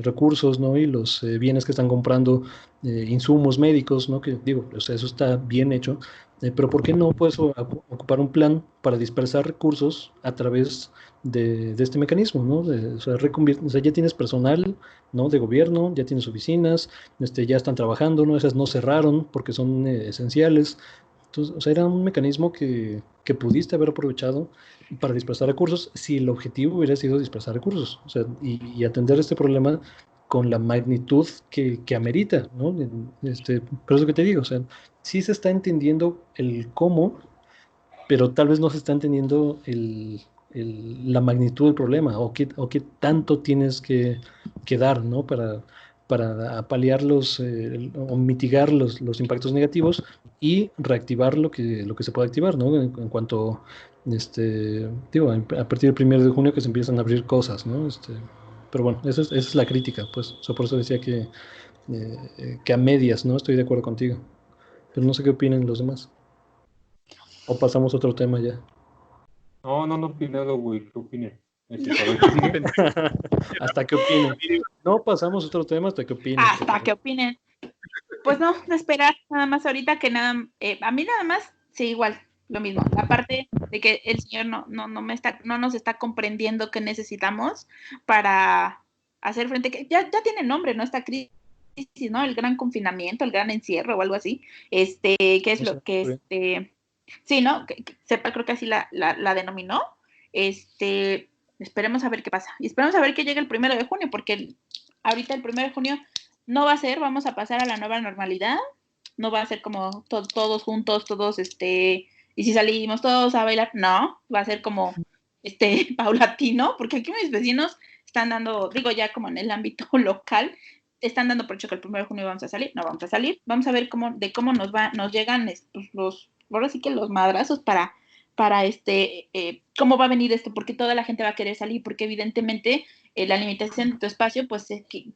recursos, ¿no? Y los bienes que están comprando, insumos médicos, ¿no? Que digo, o sea, eso está bien hecho. Pero ¿por qué no puedes ocupar un plan para dispersar recursos a través de este mecanismo, ¿no? O sea, ya tienes personal, ¿no? De gobierno, ya tienes oficinas, ya están trabajando, ¿no? Esas no cerraron porque son esenciales. Entonces, o sea, era un mecanismo que pudiste haber aprovechado para dispersar recursos si el objetivo hubiera sido dispersar recursos, o sea, y atender este problema con la magnitud que amerita, ¿no? Pero es lo que te digo, o sea, sí se está entendiendo el cómo, pero tal vez no se está entendiendo la magnitud del problema o qué tanto tienes que dar, ¿no? Para paliar o mitigar los impactos negativos y reactivar lo que se puede activar, ¿no? En cuanto, digo, a partir del 1 de junio que se empiezan a abrir cosas, ¿no? Pero bueno, esa es la crítica, pues. O sea, por eso decía que a medias, ¿no? Estoy de acuerdo contigo. Pero no sé qué opinan los demás. O pasamos a otro tema ya. No he opinado, güey. ¿Qué opine? A ver, ¿qué sigue? Hasta que opinen. No pasamos a otro tema hasta que opinen. Hasta que opinen. Pues no, de esperar nada más ahorita que nada, a mí nada más, sí, igual, lo mismo. La parte de que el señor no nos está comprendiendo qué necesitamos para hacer frente, que ya tiene nombre, ¿no? Esta crisis, ¿no? El gran confinamiento, el gran encierro o algo así. ¿Qué es No sé, lo que Sí, ¿no? Sepa, creo que así la denominó. Esperemos a ver qué pasa. Y esperemos a ver que llegue el 1 de junio, porque ahorita el 1 de junio no va a ser, vamos a pasar a la nueva normalidad. No va a ser como todos juntos, todos, y si salimos todos a bailar, no, va a ser como, paulatino, porque aquí mis vecinos están dando, digo ya como en el ámbito local, están dando por hecho que el 1 de junio vamos a salir, no vamos a salir, vamos a ver cómo nos llegan ahora sí que los madrazos para cómo va a venir esto, porque toda la gente va a querer salir, porque evidentemente la limitación de tu espacio, pues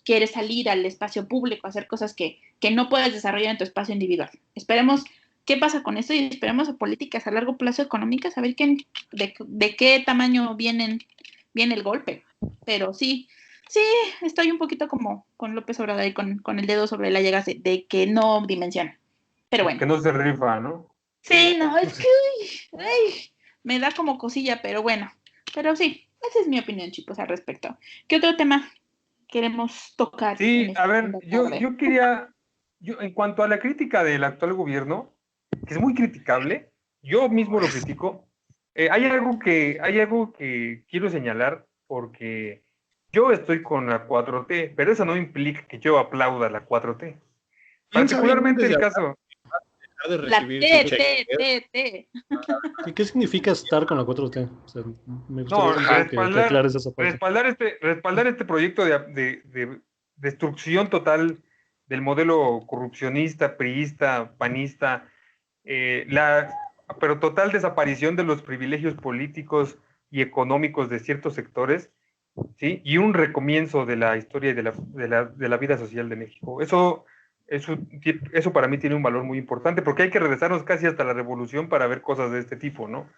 quieres salir al espacio público, hacer cosas que no puedes desarrollar en tu espacio individual. Esperemos qué pasa con esto y esperemos a políticas a largo plazo económicas, a ver de qué tamaño viene el golpe. Pero sí, estoy un poquito como con López Obrador y con el dedo sobre la llaga de que no dimensiona. Pero bueno. Que no se rifa, ¿no? Sí, no, es que me da como cosilla, pero bueno. Pero sí, esa es mi opinión, chicos, al respecto. ¿Qué otro tema queremos tocar? Sí, a ver, yo en cuanto a la crítica del actual gobierno, que es muy criticable, yo mismo lo critico. Hay algo que quiero señalar, porque yo estoy con la 4T, pero eso no implica que yo aplauda la 4T. Particularmente el caso de recibir T. ¿Qué significa estar con la 4T? O sea, me gustaría que aclares esa parte. Respaldar este proyecto de destrucción total del modelo corrupcionista, priista, panista, pero total desaparición de los privilegios políticos y económicos de ciertos sectores, ¿sí? Y un recomienzo de la historia y de la vida social de México. Eso para mí tiene un valor muy importante, porque hay que regresarnos casi hasta la revolución para ver cosas de este tipo, ¿no?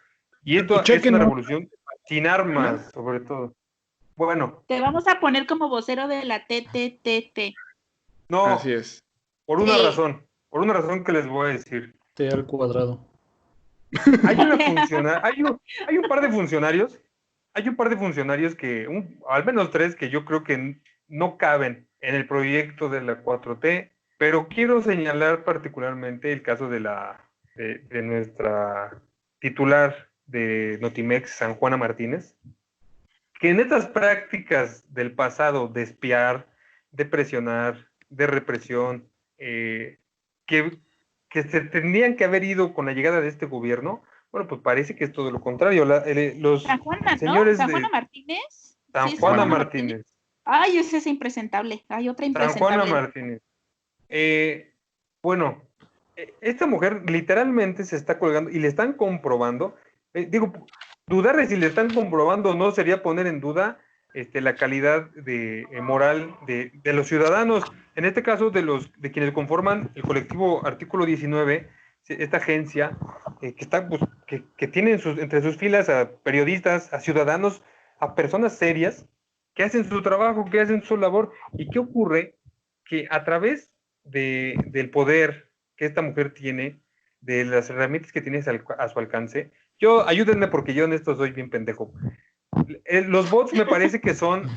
Y esto es una revolución sin armas, sobre todo. Bueno. Te vamos a poner como vocero de la TTTT. No, así es. Por una razón que les voy a decir. T al cuadrado. Hay un par de funcionarios, que, al menos 3, que yo creo que no caben en el proyecto de la 4T, pero quiero señalar particularmente el caso de nuestra titular de Notimex, San Juana Martínez, que en estas prácticas del pasado de espiar, de presionar, de represión, que se tendrían que haber ido con la llegada de este gobierno, bueno, pues parece que es todo lo contrario. Los San Juana, señores ¿no? ¿San Juana Martínez? San Juana Martínez. Ay, ese es impresentable. Hay otra impresentable. San Juana Martínez. Bueno, esta mujer literalmente se está colgando y le están comprobando. Dudar de si le están comprobando no sería poner en duda la calidad moral de los ciudadanos, en este caso de quienes conforman el colectivo Artículo 19, esta agencia que tiene entre sus filas a periodistas, a ciudadanos, a personas serias que hacen su trabajo, que hacen su labor. ¿Y qué ocurre? Que a través del poder que esta mujer tiene, de las herramientas que tiene a su alcance, ayúdenme porque yo en esto soy bien pendejo. Los bots me parece que son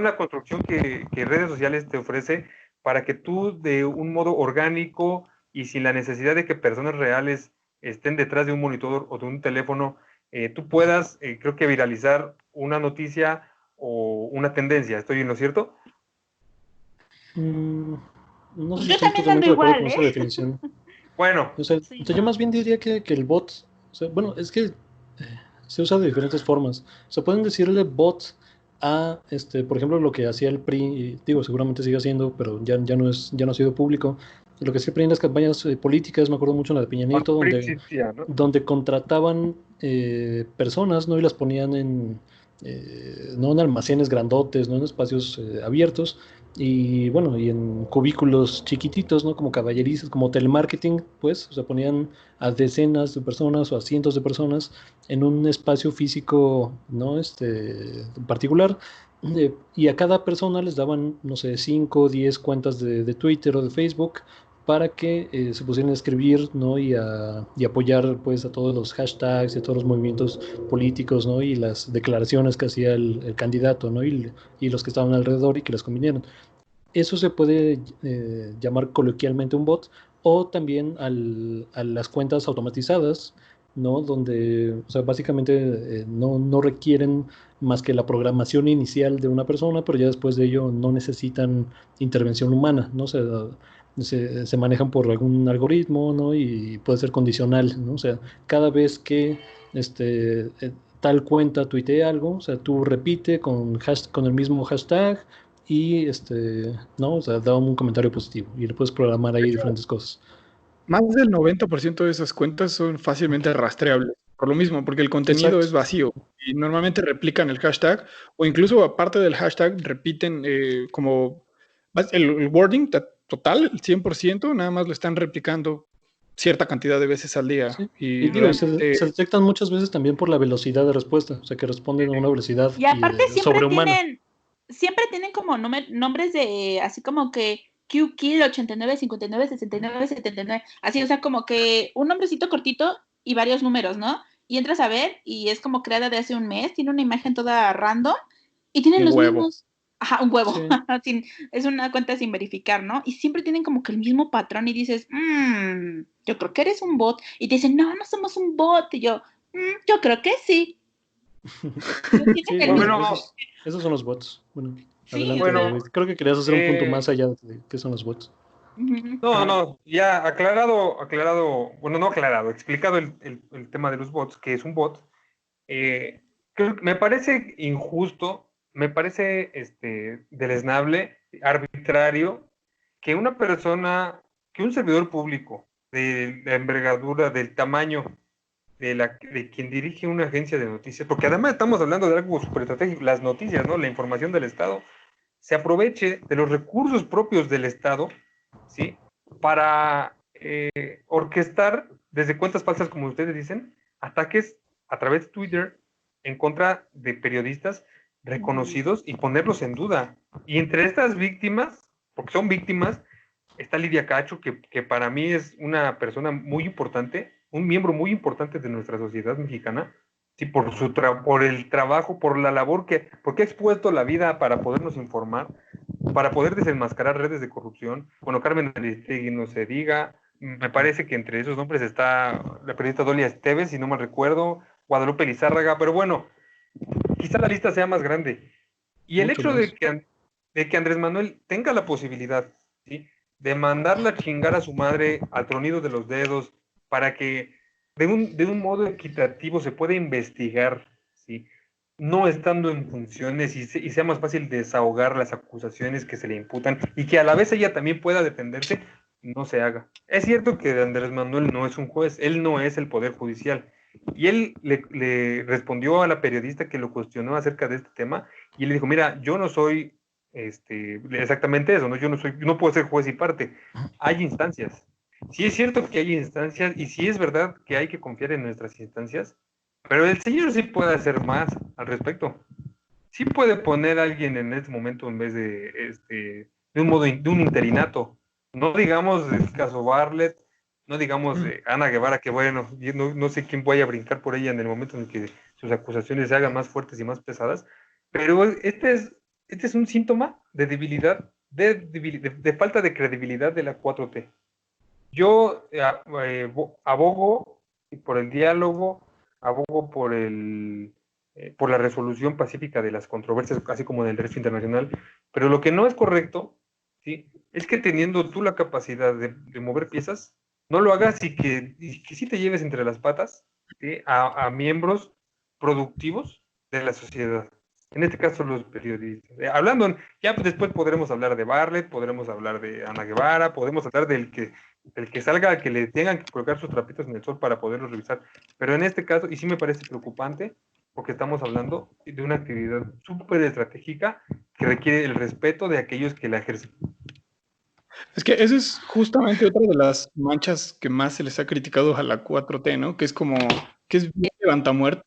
la construcción que redes sociales te ofrece para que tú, de un modo orgánico y sin la necesidad de que personas reales estén detrás de un monitor o de un teléfono, tú puedas, creo que, viralizar una noticia o una tendencia. ¿Estoy en lo cierto? No sé si yo estoy también totalmente ando de acuerdo igual, con esa definición. Bueno. O sea, yo más bien diría que el bot, bueno, es que se usa de diferentes formas. O sea, pueden decirle bot a, por ejemplo, lo que hacía el PRI, y digo, seguramente sigue haciendo, pero ya no ha sido público. Lo que hacía el PRI en las campañas políticas, me acuerdo mucho en la de Peña Nieto, donde contrataban personas, ¿no? Y las ponían no en almacenes grandotes, no en espacios abiertos, y bueno, y en cubículos chiquititos, ¿no? Como caballerizas, como telemarketing, pues, o sea, ponían a decenas de personas o a cientos de personas en un espacio físico, ¿no? Particular, y a cada persona les daban, no sé, 5 o 10 cuentas de Twitter o de Facebook para que se pusieran a escribir, ¿no? Y apoyar, pues, a todos los hashtags y a todos los movimientos políticos, ¿no? Y las declaraciones que hacía el candidato, ¿no? Y los que estaban alrededor y que les convinieron. Eso se puede llamar coloquialmente un bot, o también a las cuentas automatizadas, ¿no? Donde, o sea, básicamente no requieren más que la programación inicial de una persona, pero ya después de ello no necesitan intervención humana, ¿no? O sea, se manejan por algún algoritmo, ¿no? Y puede ser condicional, ¿no? O sea, cada vez que tal cuenta tuitee algo, o sea, tú repite con el mismo hashtag y ¿no? O sea, da un comentario positivo y le puedes programar ahí diferentes cosas. Más del 90% de esas cuentas son fácilmente rastreables. Por lo mismo, porque el contenido es vacío y normalmente replican el hashtag o incluso aparte del hashtag repiten como el wording total, el 100%, nada más lo están replicando cierta cantidad de veces al día. Sí. Y Digo, se detectan muchas veces también por la velocidad de respuesta, o sea, que responden a una velocidad Y aparte sobrehumana. siempre tienen como nombres de, así como que QKill 89, 59, 69, 79, así, o sea, como que un nombrecito cortito y varios números, ¿no? Y entras a ver y es como creada de hace un mes, tiene una imagen toda random y tienen los mismos. Ajá, un huevo. Sí. Es una cuenta sin verificar, ¿no? Y siempre tienen como que el mismo patrón y dices, yo creo que eres un bot. Y te dicen, no somos un bot. Y yo creo que sí. Sí, esos son los bots. Bueno, sí, adelante, David. Creo que querías hacer un punto más allá de qué son los bots. No, ya aclarado, bueno, no aclarado, explicado el tema de los bots, que es un bot. Me parece injusto, me parece deleznable, arbitrario, que una persona, que un servidor público de la envergadura, del tamaño de quien dirige una agencia de noticias, porque además estamos hablando de algo súper estratégico, las noticias, ¿no? La información del Estado, se aproveche de los recursos propios del Estado, ¿sí? Para orquestar desde cuentas falsas, como ustedes dicen, ataques a través de Twitter en contra de periodistas reconocidos y ponerlos en duda. Y entre estas víctimas, porque son víctimas, está Lidia Cacho, que para mí es una persona muy importante, un miembro muy importante de nuestra sociedad mexicana, sí, por el trabajo, por la labor porque ha expuesto la vida para podernos informar, para poder desenmascarar redes de corrupción. Bueno, Carmen Aristegui no se diga, me parece que entre esos nombres está la periodista Dolia Esteves, si no mal recuerdo, Guadalupe Lizárraga, pero bueno, quizá la lista sea más grande. Y el hecho de que Andrés Manuel tenga la posibilidad, ¿sí?, de mandarla a chingar a su madre al tronido de los dedos para que de un modo equitativo se pueda investigar, ¿sí?, no estando en funciones y sea más fácil desahogar las acusaciones que se le imputan y que a la vez ella también pueda defenderse, no se haga. Es cierto que Andrés Manuel no es un juez, él no es el Poder Judicial. Y él le respondió a la periodista que lo cuestionó acerca de este tema y él le dijo, mira, yo no soy exactamente eso, ¿no? Yo no puedo ser juez y parte. Hay instancias. Sí es cierto que hay instancias y sí es verdad que hay que confiar en nuestras instancias, pero el señor sí puede hacer más al respecto. Sí puede poner a alguien en este momento en vez de un interinato. No digamos del caso Bartlett, no digamos de Ana Guevara, que bueno, no sé quién vaya a brincar por ella en el momento en que sus acusaciones se hagan más fuertes y más pesadas, pero este es un síntoma de debilidad, de falta de credibilidad de la 4T. Yo abogo por el diálogo, abogo por la resolución pacífica de las controversias, así como del derecho internacional, pero lo que no es correcto, ¿sí?, es que teniendo tú la capacidad de mover piezas, no lo hagas y que sí te lleves entre las patas, ¿sí?, a miembros productivos de la sociedad. En este caso, los periodistas. Ya después podremos hablar de Bartlett, podremos hablar de Ana Guevara, podemos hablar del que salga, que le tengan que colocar sus trapitos en el sol para poderlos revisar. Pero en este caso, y sí me parece preocupante, porque estamos hablando de una actividad súper estratégica que requiere el respeto de aquellos que la ejercen. Es que esa es justamente otra de las manchas que más se les ha criticado a la 4T, ¿no? Que es bien levantamuertos.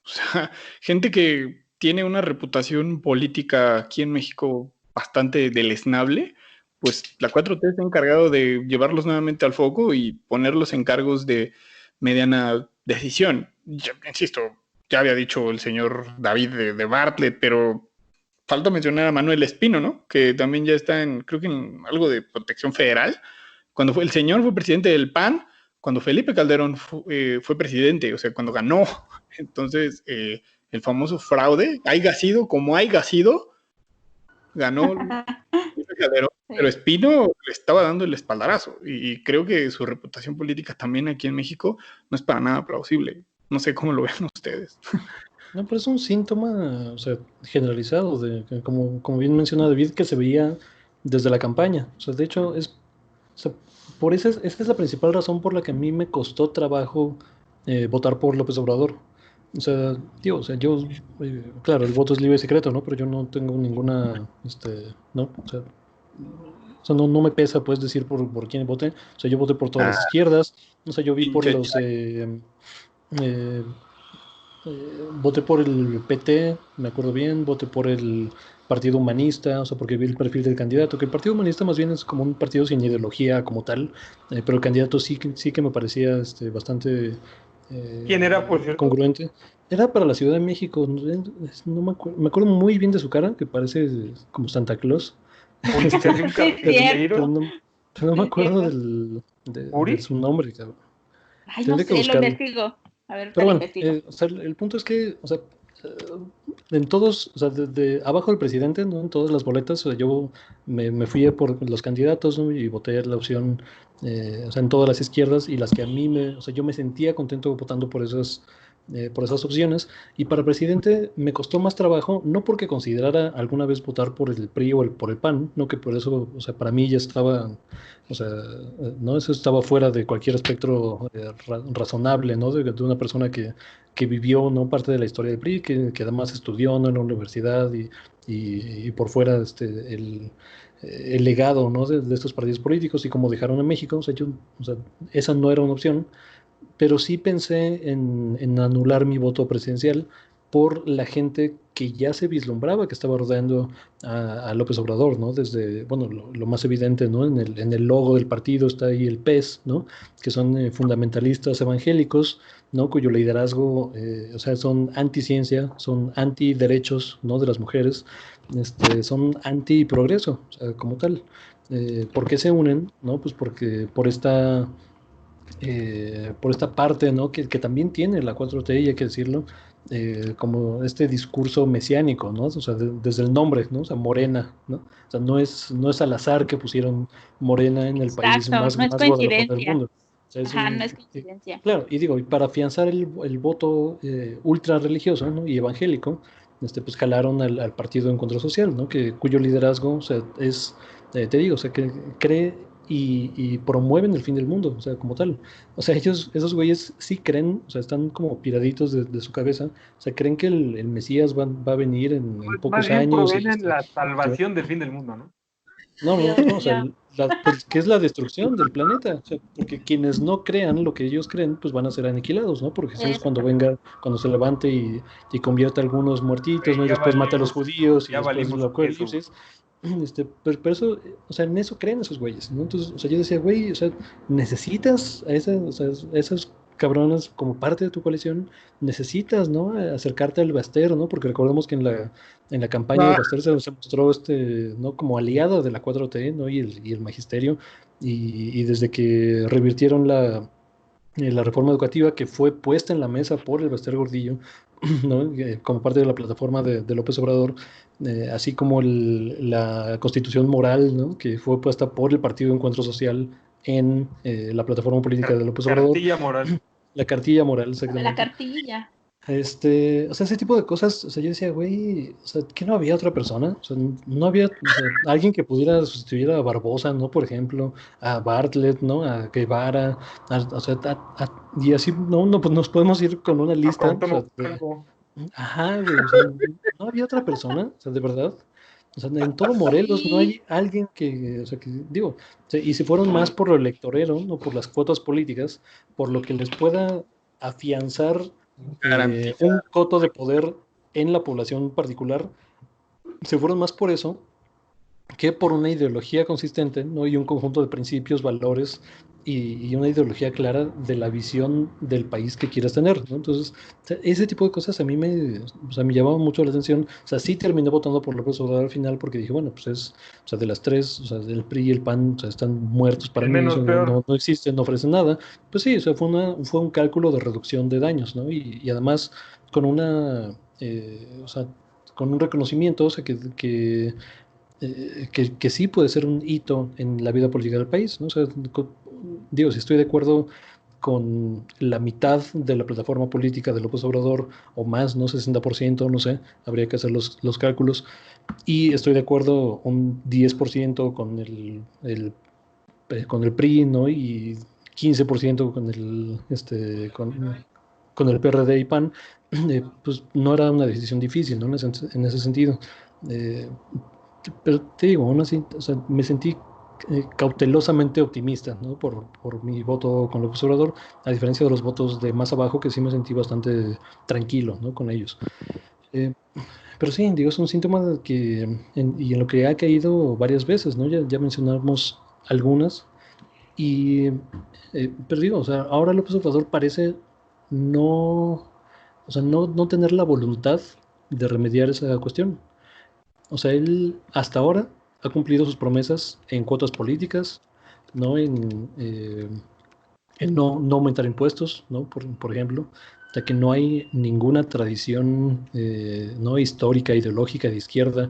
O sea, gente que tiene una reputación política aquí en México bastante deleznable, pues la 4T se ha encargado de llevarlos nuevamente al foco y ponerlos en cargos de mediana decisión. Ya, insisto, ya había dicho el señor David de Bartlett, pero falta mencionar a Manuel Espino, ¿no? Que también ya está creo que en algo de protección federal, Cuando el señor fue presidente del PAN, cuando Felipe Calderón fue presidente, o sea, cuando ganó. Entonces, el famoso fraude, haya sido como haya sido, ganó Felipe Calderón, pero Espino le estaba dando el espaldarazo. Y creo que su reputación política también aquí en México no es para nada plausible. No sé cómo lo ven ustedes. No, pero es un síntoma, o sea, generalizado, como bien menciona David, que se veía desde la campaña. O sea, de hecho, o sea, esa es la principal razón por la que a mí me costó trabajo votar por López Obrador. O sea, o sea, claro, el voto es libre y secreto, ¿no? Pero yo no tengo ninguna, ¿no? O sea, no me pesa, pues, decir por quién voté. O sea, yo voté por todas las izquierdas. O sea, yo vi por los... voté por el PT, me acuerdo bien, voté por el Partido Humanista, o sea, porque vi el perfil del candidato, que el Partido Humanista más bien es como un partido sin ideología como tal, pero el candidato sí que me parecía bastante ¿Quién era, por cierto? congruente. Era para la Ciudad de México, no me acuerdo muy bien de su cara, que parece como Santa Claus. Pero no me acuerdo de su nombre, cabrón. Ay, no sé, lo investigo. A ver, pero bueno, o sea, el punto es que, o sea, en todos, o sea, de abajo del presidente, ¿no? En todas las boletas, o sea, yo me fui por los candidatos, ¿no? Y voté la opción, o sea, en todas las izquierdas y las que a mí o sea, yo me sentía contento votando por esas opciones. Y para presidente me costó más trabajo, no porque considerara alguna vez votar por el PRI o por el PAN, no que por eso, o sea, para mí ya estaba, o sea, no, eso estaba fuera de cualquier espectro razonable, ¿no? De una persona que vivió, ¿no? Parte de la historia del PRI, que además estudió, ¿no? En la universidad y por fuera el legado, ¿no? De estos partidos políticos y cómo dejaron a México. O sea, esa no era una opción, pero sí pensé en anular mi voto presidencial por la gente que ya se vislumbraba que estaba rodeando a López Obrador, ¿no? Desde, bueno, lo más evidente, ¿no? En el logo del partido está ahí el PES, ¿no? Que son fundamentalistas evangélicos, ¿no? Cuyo liderazgo, o sea, son anti-ciencia, son anti-derechos, ¿no? De las mujeres, son anti-progreso, o sea, como tal. ¿Por qué se unen? ¿No? Pues porque por esta parte, ¿no? Que también tiene la 4T, y hay que decirlo, como este discurso mesiánico, ¿no? O sea, desde el nombre, ¿no? O sea, Morena, ¿no? O sea, no es al azar que pusieron Morena en el país no es más guadalajara del mundo. O sea, Ajá, no es coincidencia. Claro, y digo, y para afianzar el voto ultra religioso, ¿no? Y evangélico, pues jalaron al Partido Encuentro Social, ¿no? Cuyo liderazgo, o sea, te digo, o sea, que cree y promueven el fin del mundo, o sea, como tal. O sea, esos güeyes sí creen, o sea, están como piraditos de su cabeza, o sea, creen que el Mesías va a venir en pocos años. Provienen la salvación del fin del mundo, ¿no? No, o sea, pues, ¿qué es la destrucción del planeta? O sea, porque quienes no crean lo que ellos creen, pues van a ser aniquilados, ¿no? Porque Jesús cuando se levante y convierta a algunos muertitos, ¿no? Y después mate a los judíos y después el apocalipsis. Pero eso, o sea, en eso creen esos güeyes, ¿no? Entonces, o sea, yo decía, güey, o sea, necesitas a esos cabrones como parte de tu coalición, necesitas, ¿no? Acercarte al Baster, ¿no? Porque recordemos que en la campaña de Baster se mostró ¿no? Como aliado de la 4T, ¿no? Y el magisterio, y desde que revirtieron la reforma educativa que fue puesta en la mesa por el Baster Gordillo, ¿no? Como parte de la plataforma de López Obrador, así como la constitución moral, ¿no? Que fue puesta por el Partido Encuentro Social en la plataforma política de López Obrador. Cartilla moral. La cartilla moral, exactamente. La cartilla. O sea, ese tipo de cosas, o sea, yo decía, güey, o sea, ¿que no había otra persona? O sea, no había, o sea, alguien que pudiera sustituir a Barbosa, ¿no? Por ejemplo, a Bartlett, ¿no? A Guevara, o sea, y así, no, pues nos podemos ir con una lista. O sea, ajá, güey, o sea, no había otra persona, o sea, de verdad. O sea, en todo Morelos no hay alguien o sea, que digo, o sea, y si fueron más por lo electorero, no por las cuotas políticas, por lo que les pueda afianzar un coto de poder en la población particular, se fueron más por eso que por una ideología consistente, ¿no? Y un conjunto de principios, valores y una ideología clara de la visión del país que quieras tener, ¿no? Entonces, o sea, ese tipo de cosas a mí me llamaban mucho la atención. O sea, sí terminé votando por López Obrador al final porque dije, bueno, pues o sea, de las tres, o sea, el PRI y el PAN, o sea, están muertos para El mí, o menos sea, peor. no existen, no ofrecen nada. Pues sí, o sea, fue un cálculo de reducción de daños, ¿no? Y además con o sea, con un reconocimiento, o sea, que sí puede ser un hito en la vida política del país, ¿no? O sea, digo, si estoy de acuerdo con la mitad de la plataforma política de López Obrador o más, ¿no? 60%, no sé, habría que hacer los cálculos. Y estoy de acuerdo un 10% con el PRI, ¿no? Y 15% con el PRD y PAN, pues no era una decisión difícil, ¿no? En ese sentido. Eh, pero te digo, aún así, o sea, me sentí cautelosamente optimista, ¿no? Por mi voto con López Obrador, a diferencia de los votos de más abajo, que sí me sentí bastante tranquilo, ¿no? Con ellos. Eh, pero sí, digo, es un síntoma y en lo que ha caído varias veces, ¿no? Ya mencionamos algunas. Pero digo, o sea, ahora López Obrador parece no, o sea, no tener la voluntad de remediar esa cuestión. O sea, él hasta ahora ha cumplido sus promesas en cuotas políticas, ¿no? En no aumentar impuestos, ¿no? Por ejemplo, ya que no hay ninguna tradición no histórica, ideológica de izquierda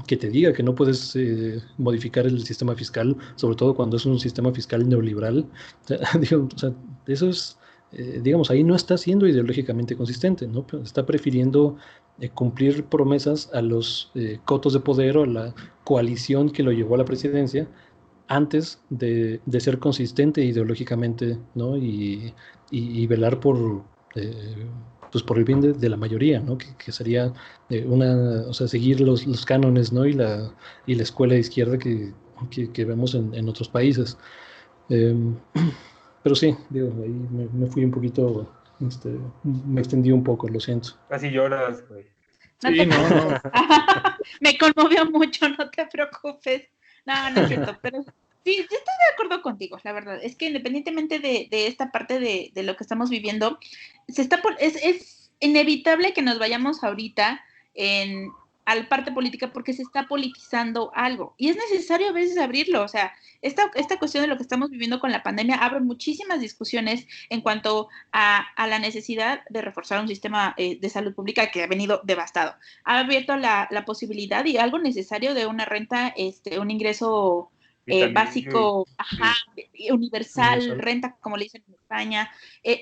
que te diga que no puedes modificar el sistema fiscal, sobre todo cuando es un sistema fiscal neoliberal. O sea, digo, o sea, eso es, digamos, ahí no está siendo ideológicamente consistente, ¿no? Está prefiriendo cumplir promesas a los cotos de poder o a la coalición que lo llevó a la presidencia antes de ser consistente ideológicamente, ¿no? Y velar eh, pues por el bien de la mayoría, ¿no? Que sería o sea, seguir los cánones, ¿no? Y la escuela de izquierda que vemos en otros países. Eh, pero sí, digo, ahí me fui un poquito, me extendí un poco, lo siento. Casi lloras, güey. No Sí, te no, no. preocupes. Me conmovió mucho, no te preocupes. No es cierto, pero sí, yo estoy de acuerdo contigo, la verdad. Es que independientemente de esta parte de lo que estamos viviendo, es inevitable que nos vayamos ahorita a la parte política porque se está politizando algo. Y es necesario a veces abrirlo. O sea, esta cuestión de lo que estamos viviendo con la pandemia abre muchísimas discusiones en cuanto a la necesidad de reforzar un sistema de salud pública que ha venido devastado. Ha abierto la posibilidad y algo necesario de una renta, un ingreso Vitalicio y básico, ajá, sí. universal, Universal. renta, como le dicen en España,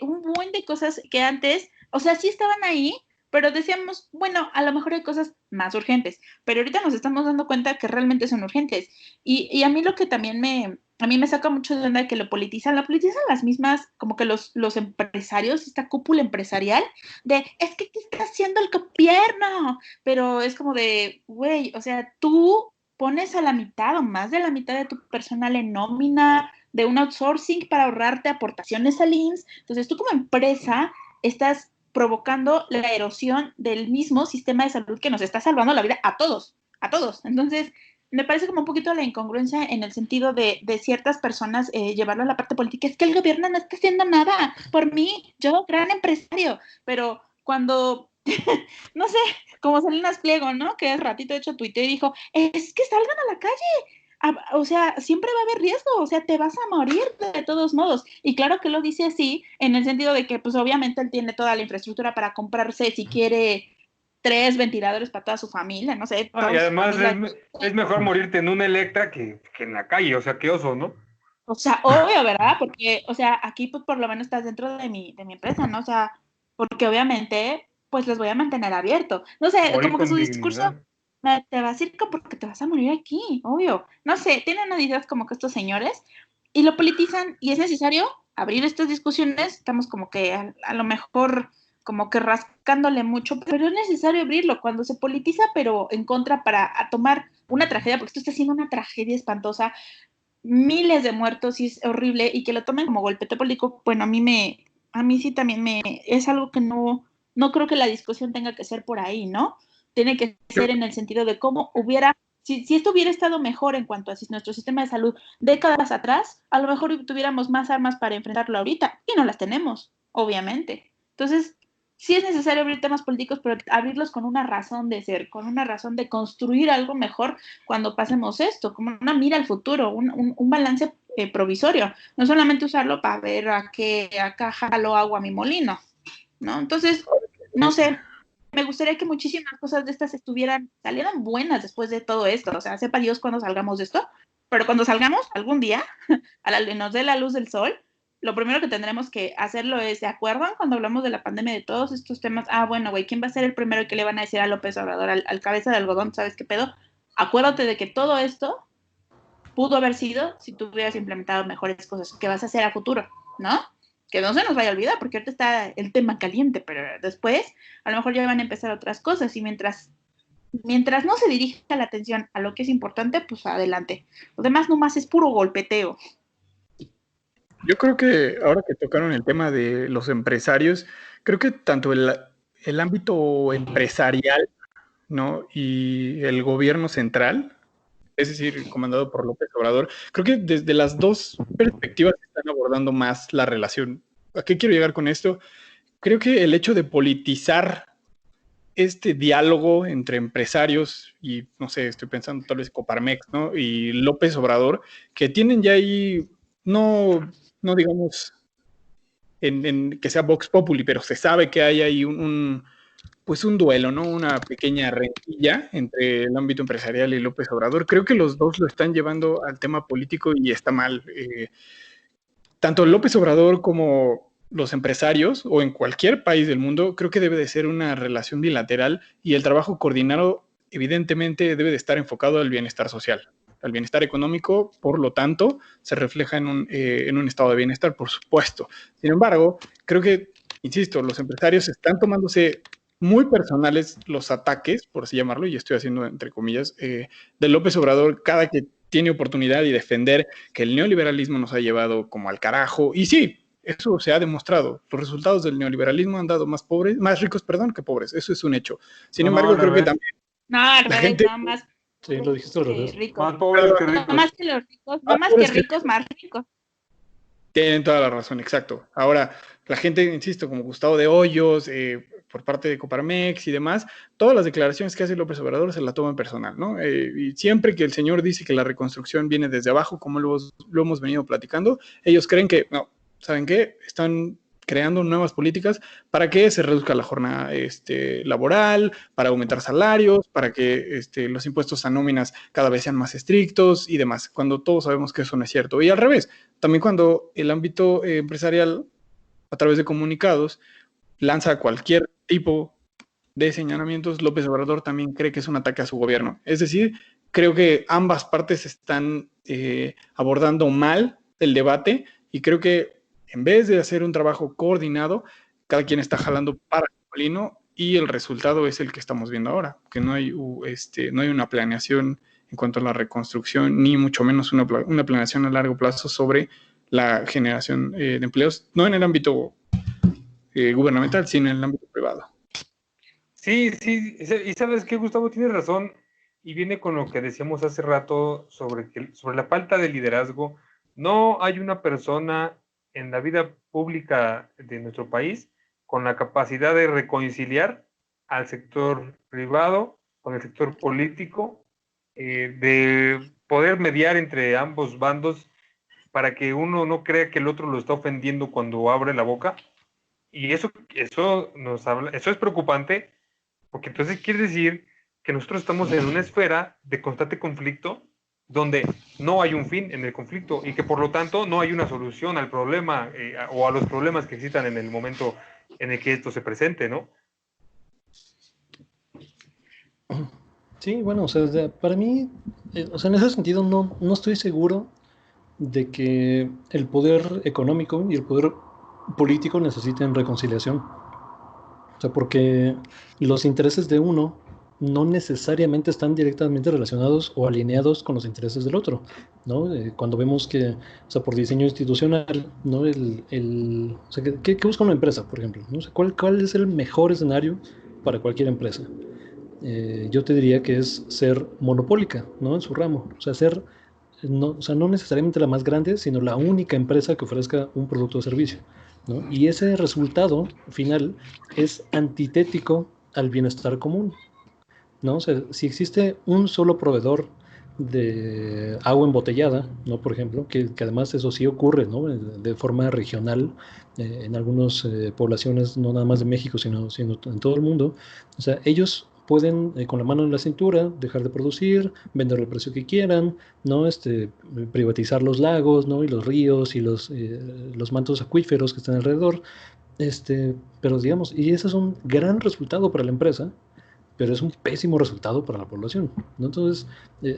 un buen de cosas que antes, o sea, sí estaban ahí, pero decíamos, bueno, a lo mejor hay cosas más urgentes, pero ahorita nos estamos dando cuenta que realmente son urgentes. Y a mí lo que también a mí me saca mucho de onda que lo politizan las mismas, como que los empresarios, esta cúpula empresarial, es que ¿qué está haciendo el gobierno? Pero es como de, güey, o sea, tú pones a la mitad o más de la mitad de tu personal en nómina, de un outsourcing para ahorrarte aportaciones al IMSS. Entonces, tú como empresa estás provocando la erosión del mismo sistema de salud que nos está salvando la vida a todos, a todos. Entonces, me parece como un poquito la incongruencia en el sentido de ciertas personas llevarlo a la parte política. Es que el gobierno no está haciendo nada por mí, yo, gran empresario, pero cuando, no sé, como Salinas Pliego, ¿no? Que hace ratito de hecho tuiteó y dijo, es que salgan a la calle, o sea, siempre va a haber riesgo, o sea, te vas a morir de todos modos. Y claro que lo dice así, en el sentido de que, pues obviamente él tiene toda la infraestructura para comprarse, si quiere, 3 ventiladores para toda su familia, no sé, Y toda su además familia. es mejor morirte en una Electra que en la calle, o sea, qué oso, ¿no? O sea, obvio, ¿verdad? Porque, o sea, aquí pues por lo menos estás dentro de mi empresa, ¿no? O sea, porque obviamente pues les voy a mantener abierto. No sé, Morir como que con su discurso dignidad. te va a decir que porque te vas a morir aquí, obvio. No sé, tienen unas ideas como que estos señores y lo politizan y es necesario abrir estas discusiones. Estamos como que a lo mejor como que rascándole mucho, pero es necesario abrirlo cuando se politiza, pero en contra para tomar una tragedia, porque esto está siendo una tragedia espantosa, miles de muertos y es horrible y que lo tomen como golpete político, bueno, a mí sí también es algo que no creo que la discusión tenga que ser por ahí, ¿no? Tiene que ser en el sentido de cómo hubiera si esto hubiera estado mejor en cuanto a nuestro sistema de salud décadas atrás, a lo mejor tuviéramos más armas para enfrentarlo ahorita, y no las tenemos, obviamente. Entonces, sí es necesario abrir temas políticos, pero abrirlos con una razón de ser, con una razón de construir algo mejor cuando pasemos esto, como una mira al futuro, un balance provisorio, no solamente usarlo para ver a qué acá jalo agua a mi molino, ¿no? Entonces, no sé, me gustaría que muchísimas cosas de estas salieran buenas después de todo esto, o sea, sepa Dios cuándo salgamos de esto, pero cuando salgamos algún día, nos dé la luz del sol, lo primero que tendremos que hacerlo es, ¿se acuerdan cuando hablamos de la pandemia, de todos estos temas? Bueno, güey, ¿quién va a ser el primero que le van a decir a López Obrador, al cabeza de algodón, ¿sabes qué pedo? Acuérdate de que todo esto pudo haber sido si tú hubieras implementado mejores cosas que vas a hacer a futuro, ¿no? Que no se nos vaya a olvidar, porque ahorita está el tema caliente, pero después a lo mejor ya van a empezar otras cosas, y mientras no se dirija la atención a lo que es importante, pues adelante. Lo demás nomás es puro golpeteo. Yo creo que ahora que tocaron el tema de los empresarios, creo que tanto el ámbito empresarial, ¿no? Y el gobierno central, es decir, comandado por López Obrador, creo que desde las dos perspectivas están abordando más la relación. ¿A qué quiero llegar con esto? Creo que el hecho de politizar este diálogo entre empresarios y, no sé, estoy pensando tal vez Coparmex, ¿no? Y López Obrador, que tienen ya ahí, no digamos que sea Vox Populi, pero se sabe que hay ahí pues un duelo, ¿no? Una pequeña rencilla entre el ámbito empresarial y López Obrador. Creo que los dos lo están llevando al tema político y está mal. Tanto López Obrador como los empresarios, o en cualquier país del mundo, creo que debe de ser una relación bilateral, y el trabajo coordinado evidentemente debe de estar enfocado al bienestar social. Al bienestar económico, por lo tanto, se refleja en un estado de bienestar, por supuesto. Sin embargo, creo que, insisto, los empresarios están tomándose muy personales los ataques, por así llamarlo, y estoy haciendo entre comillas, de López Obrador cada que tiene oportunidad y defender que el neoliberalismo nos ha llevado como al carajo. Y sí, eso se ha demostrado. Los resultados del neoliberalismo han dado más ricos, que pobres. Eso es un hecho. Sin embargo, creo que también la gente... más. Sí, lo dijiste al revés. Más pobres que ricos. No más que los ricos, no más que ricos, más ricos. Tienen toda la razón, exacto. Ahora, la gente, insisto, como Gustavo de Hoyos, por parte de Coparmex y demás, todas las declaraciones que hace López Obrador se la toman personal, ¿no? Y siempre que el señor dice que la reconstrucción viene desde abajo, como lo hemos venido platicando, ellos creen que, no, ¿saben qué? Están creando nuevas políticas para que se reduzca la jornada laboral, para aumentar salarios, para que los impuestos a nóminas cada vez sean más estrictos y demás, cuando todos sabemos que eso no es cierto. Y al revés, también cuando el ámbito empresarial, a través de comunicados, lanza cualquier tipo de señalamientos, López Obrador también cree que es un ataque a su gobierno. Es decir, creo que ambas partes están abordando mal el debate, y creo que en vez de hacer un trabajo coordinado, cada quien está jalando para el molino, y el resultado es el que estamos viendo ahora, que no hay una planeación en cuanto a la reconstrucción, ni mucho menos una planeación a largo plazo sobre la generación de empleos, no en el ámbito gubernamental, sino en el ámbito privado. Sí, y sabes qué, Gustavo, tienes razón, y viene con lo que decíamos hace rato sobre la falta de liderazgo. No hay una persona en la vida pública de nuestro país con la capacidad de reconciliar al sector privado con el sector político, de poder mediar entre ambos bandos para que uno no crea que el otro lo está ofendiendo cuando abre la boca. Y eso es preocupante, porque entonces quiere decir que nosotros estamos en una esfera de constante conflicto donde no hay un fin en el conflicto, y que por lo tanto no hay una solución al problema o a los problemas que existan en el momento en el que esto se presente, ¿no? Sí, bueno, o sea, para mí, en ese sentido no estoy seguro de que el poder económico y el poder político necesiten reconciliación. O sea, porque los intereses de uno no necesariamente están directamente relacionados o alineados con los intereses del otro, ¿no? Cuando vemos que, o sea, por diseño institucional, ¿no? O sea, ¿qué busca una empresa, por ejemplo? ¿No? O sea, ¿cuál es el mejor escenario para cualquier empresa? yo te diría que es ser monopólica, ¿no? En su ramo. O sea, no necesariamente la más grande, sino la única empresa que ofrezca un producto o servicio, ¿no? Y ese resultado final es antitético al bienestar común, ¿no? O sea, si existe un solo proveedor de agua embotellada, ¿no? Por ejemplo, que además eso sí ocurre, ¿no? De forma regional, en algunas poblaciones, no nada más de México, sino en todo el mundo. O sea, ellos pueden, con la mano en la cintura, dejar de producir, vender el precio que quieran, ¿no? Privatizar los lagos, ¿no? Y los ríos y los mantos acuíferos que están alrededor. Pero digamos, y ese es un gran resultado para la empresa, pero es un pésimo resultado para la población, ¿no? Entonces,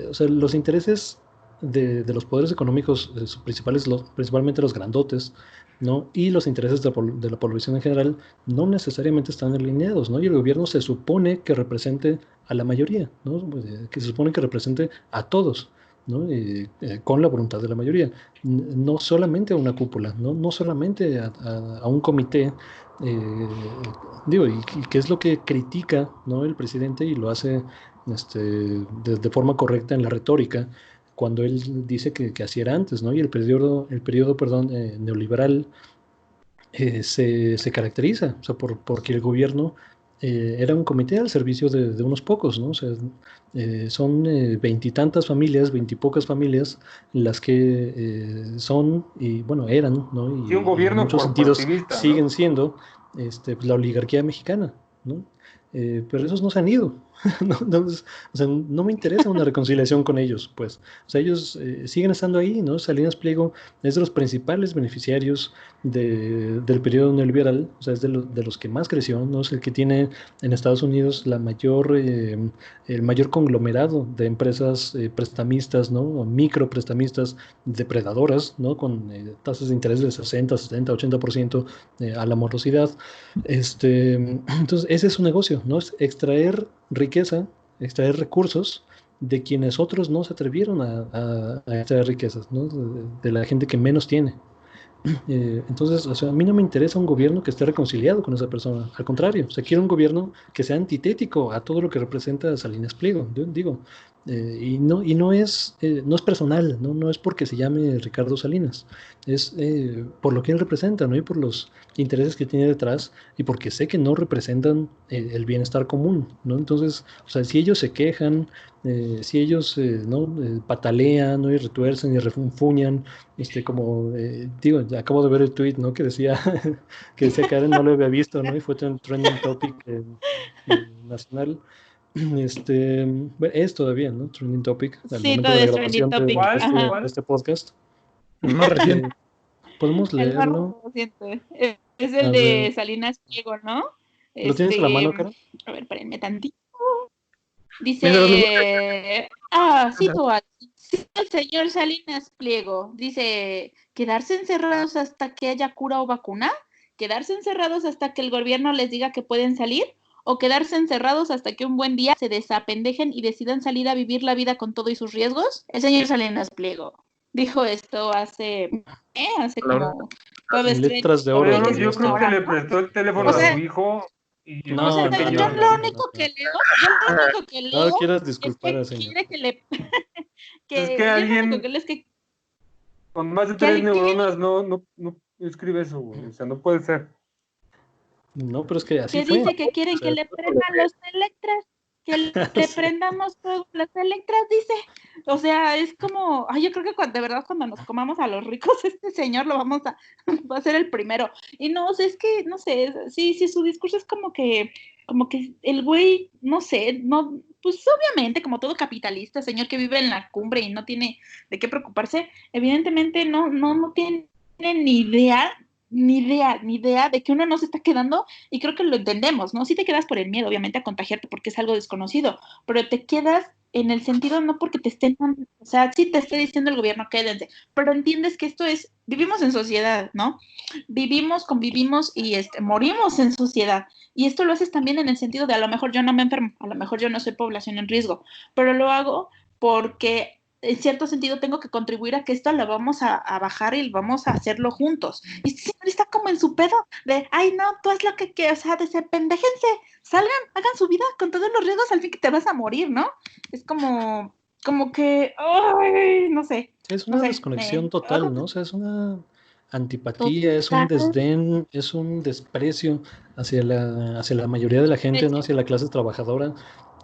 o sea, los intereses de los poderes económicos principales, principalmente los grandotes, ¿no? Y los intereses de la población en general no necesariamente están alineados, ¿no? Y el gobierno se supone que represente a la mayoría, ¿no? Que se supone que represente a todos, ¿no? Con la voluntad de la mayoría. No solamente a una cúpula, no solamente a un comité, eh, digo, y qué es lo que critica, ¿no? El presidente, y lo hace de forma correcta en la retórica, cuando él dice que así era antes, ¿no? Y el periodo, perdón, neoliberal se caracteriza, o sea, porque el gobierno era un comité al servicio de unos pocos, ¿no? O sea, son veintitantas familias, veintipocas familias, las que son, y bueno, eran, ¿no? Sí, un Y en gobierno muchos sentidos corporativista, ¿no? siguen siendo pues, la oligarquía mexicana, ¿no? Pero esos no se han ido. ¿No? Entonces, o sea, no me interesa una reconciliación con ellos, pues. O sea, ellos siguen estando ahí, ¿no? Salinas Pliego es de los principales beneficiarios del periodo neoliberal, o sea, es de los que más creció, ¿no? Es el que tiene en Estados Unidos el mayor conglomerado de empresas prestamistas, ¿no? O microprestamistas depredadoras, ¿no? Con tasas de interés del 60, 70, 80% a la morosidad. Entonces, ese es su negocio, ¿no? Es extraer riqueza, extraer recursos de quienes otros no se atrevieron a extraer riquezas, ¿no? De la gente que menos tiene. Entonces, o sea, a mí no me interesa un gobierno que esté reconciliado con esa persona. Al contrario, o sea, quiero un gobierno que sea antitético a todo lo que representa Salinas Pliego. Yo digo, no es personal, no es porque se llame Ricardo Salinas, es por lo que él representa, ¿no? Y por los intereses que tiene detrás, y porque sé que no representan el bienestar común, ¿no? Entonces, o sea, si ellos se quejan, si ellos no patalean, ¿no? Y retuercen y refunfuñan, como digo, ya acabo de ver el tweet, ¿no? Que decía Karen, no lo había visto, ¿no? Y fue trending topic nacional. Bueno, es todavía, ¿no? Trending topic al Sí, momento todo de la es trending grabación topic. ¿Cuál? Ajá. de este podcast. El más reciente. Podemos El más leerlo. reciente. Es A el ver, de Salinas Pliego, ¿no? ¿lo tienes a la mano, Karen? A ver, espérenme tantito. Mientras le Dice, cito al señor Salinas Pliego, dice, ¿quedarse encerrados hasta que haya cura o vacuna? ¿Quedarse encerrados hasta que el gobierno les diga que pueden salir? ¿O quedarse encerrados hasta que un buen día se desapendejen y decidan salir a vivir la vida con todo y sus riesgos? El señor Salinas Pliego dijo esto hace como jueves En 30 letras de No, oro. que es yo creo que ahora, le ¿no? prestó el teléfono O a sea, su hijo y o sea, No, no, yo no, lo no, único no. que No quieras es disculpar al que señor. quiere que le es que yo lo único que alguien leo es que con más de que 3 alguien neuronas no escribe eso, güey. O sea, no puede ser. No, pero es que así que fue. dice que O quieren que sea, le prendan los Electras, que le sí. prendamos todos los Electras, dice. O sea, es como, ay, yo creo que de verdad cuando nos comamos a los ricos, este señor va a ser el primero. Y no, o sea, es que, no sé, sí, su discurso es como que el güey, no sé, no, pues obviamente, como todo capitalista, señor que vive en la cumbre y no tiene de qué preocuparse, evidentemente no tiene ni idea de que uno no se está quedando, y creo que lo entendemos, ¿no? Sí te quedas por el miedo, obviamente, a contagiarte porque es algo desconocido, pero te quedas en el sentido no porque te estén, o sea, sí te esté diciendo el gobierno, quédense, pero entiendes que esto es, vivimos en sociedad, ¿no? Vivimos, convivimos y morimos en sociedad, y esto lo haces también en el sentido de a lo mejor yo no me enfermo, a lo mejor yo no soy población en riesgo, pero lo hago porque en cierto sentido tengo que contribuir a que esto lo vamos a bajar y vamos a hacerlo juntos. Y este señor está como en su pedo de, ay no, tú haz lo que quieras, o sea, desapendéjense, salgan, hagan su vida con todos los riesgos, al fin que te vas a morir, ¿no? Es como que, ay, no sé. Es una desconexión total, ¿no? O sea, es una antipatía, es un desdén, es un desprecio hacia la mayoría de la gente, ¿no? Hacia la clase trabajadora,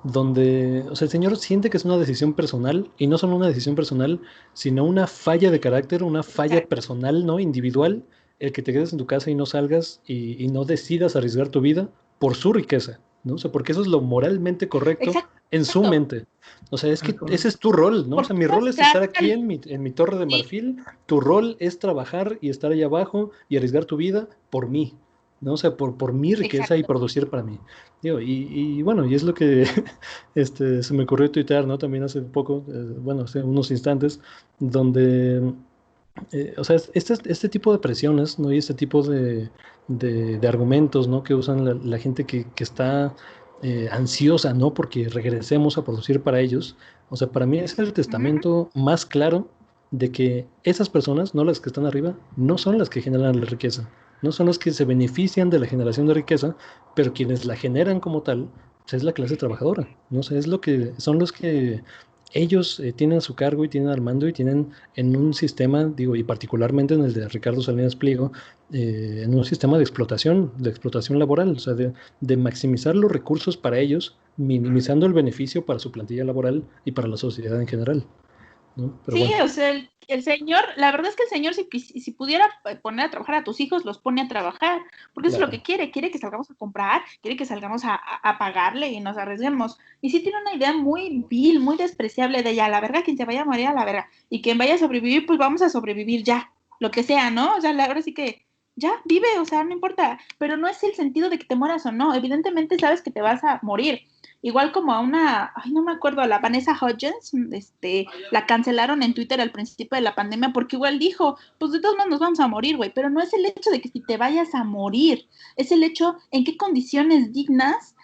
donde, o sea, el señor siente que es una decisión personal, y no solo una decisión personal, sino una falla de carácter, una falla personal, ¿no? Individual, el que te quedes en tu casa y no salgas y no decidas arriesgar tu vida por su riqueza, ¿no? O sea, porque eso es lo moralmente correcto en su mente. O sea, es que ese es tu rol, ¿no? O sea, mi rol es estar aquí en mi torre de marfil, tu rol es trabajar y estar allá abajo y arriesgar tu vida por mí, ¿no? O sea, por mi riqueza y producir para mí. Digo, y bueno, y es lo que se me ocurrió tuitear, ¿no? También hace poco, bueno, hace unos instantes, donde, o sea, este tipo de presiones, ¿no? Y este tipo de argumentos, ¿no? Que usan la gente que está ansiosa, ¿no? Porque regresemos a producir para ellos. O sea, para mí es el testamento más claro de que esas personas, no las que están arriba, no son las que generan la riqueza, no son las que se benefician de la generación de riqueza, pero quienes la generan como tal, pues es la clase trabajadora, no sé, son los que ellos tienen a su cargo y tienen al mando y tienen en un sistema, digo, y particularmente en el de Ricardo Salinas Pliego, en un sistema de explotación laboral, o sea, de maximizar los recursos para ellos, minimizando el beneficio para su plantilla laboral y para la sociedad en general, ¿no? Pero sí, bueno. o sea, el señor, la verdad es que el señor si pudiera poner a trabajar a tus hijos, los pone a trabajar, porque eso es lo que quiere que salgamos a comprar, quiere que salgamos a pagarle y nos arriesguemos. Y sí tiene una idea muy vil, muy despreciable de ya, a la verga, quien se vaya a morir a la verga, y quien vaya a sobrevivir, pues vamos a sobrevivir ya, lo que sea, ¿no? O sea, ahora sí que ya, vive, o sea, no importa, pero no es el sentido de que te mueras o no, evidentemente sabes que te vas a morir. Igual como a una, ay, no me acuerdo, a la Vanessa Hudgens, la cancelaron en Twitter al principio de la pandemia porque igual dijo, pues de todos modos nos vamos a morir, güey, pero no es el hecho de que si te vayas a morir, es el hecho en qué condiciones dignas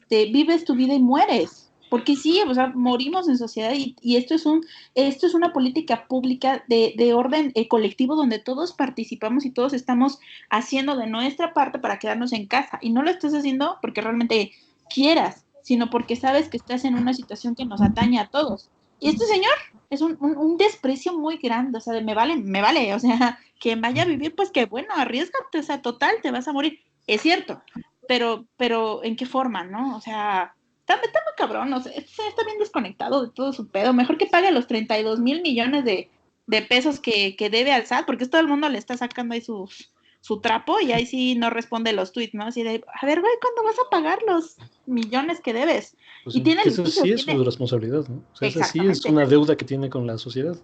vives tu vida y mueres. Porque sí, o sea, morimos en sociedad y esto es una política pública de orden colectivo donde todos participamos y todos estamos haciendo de nuestra parte para quedarnos en casa. Y no lo estás haciendo porque realmente quieras, sino porque sabes que estás en una situación que nos atañe a todos. Y este señor es un desprecio muy grande, o sea, de me vale, o sea, que vaya a vivir, pues que bueno, arriesgate, o sea, total, te vas a morir. Es cierto, pero ¿en qué forma, no? O sea, está muy cabrón, o sea, está bien desconectado de todo su pedo. Mejor que pague los 32 mil millones de pesos que debe al SAT, porque todo el mundo le está sacando ahí su trapo y ahí sí no responde los tweets, ¿no? Así de, a ver, güey, ¿cuándo vas a pagar los millones que debes? Pues Y tiene el eso sí es su responsabilidad, ¿no? O sea, esa sí es exactamente. una deuda que tiene con la sociedad.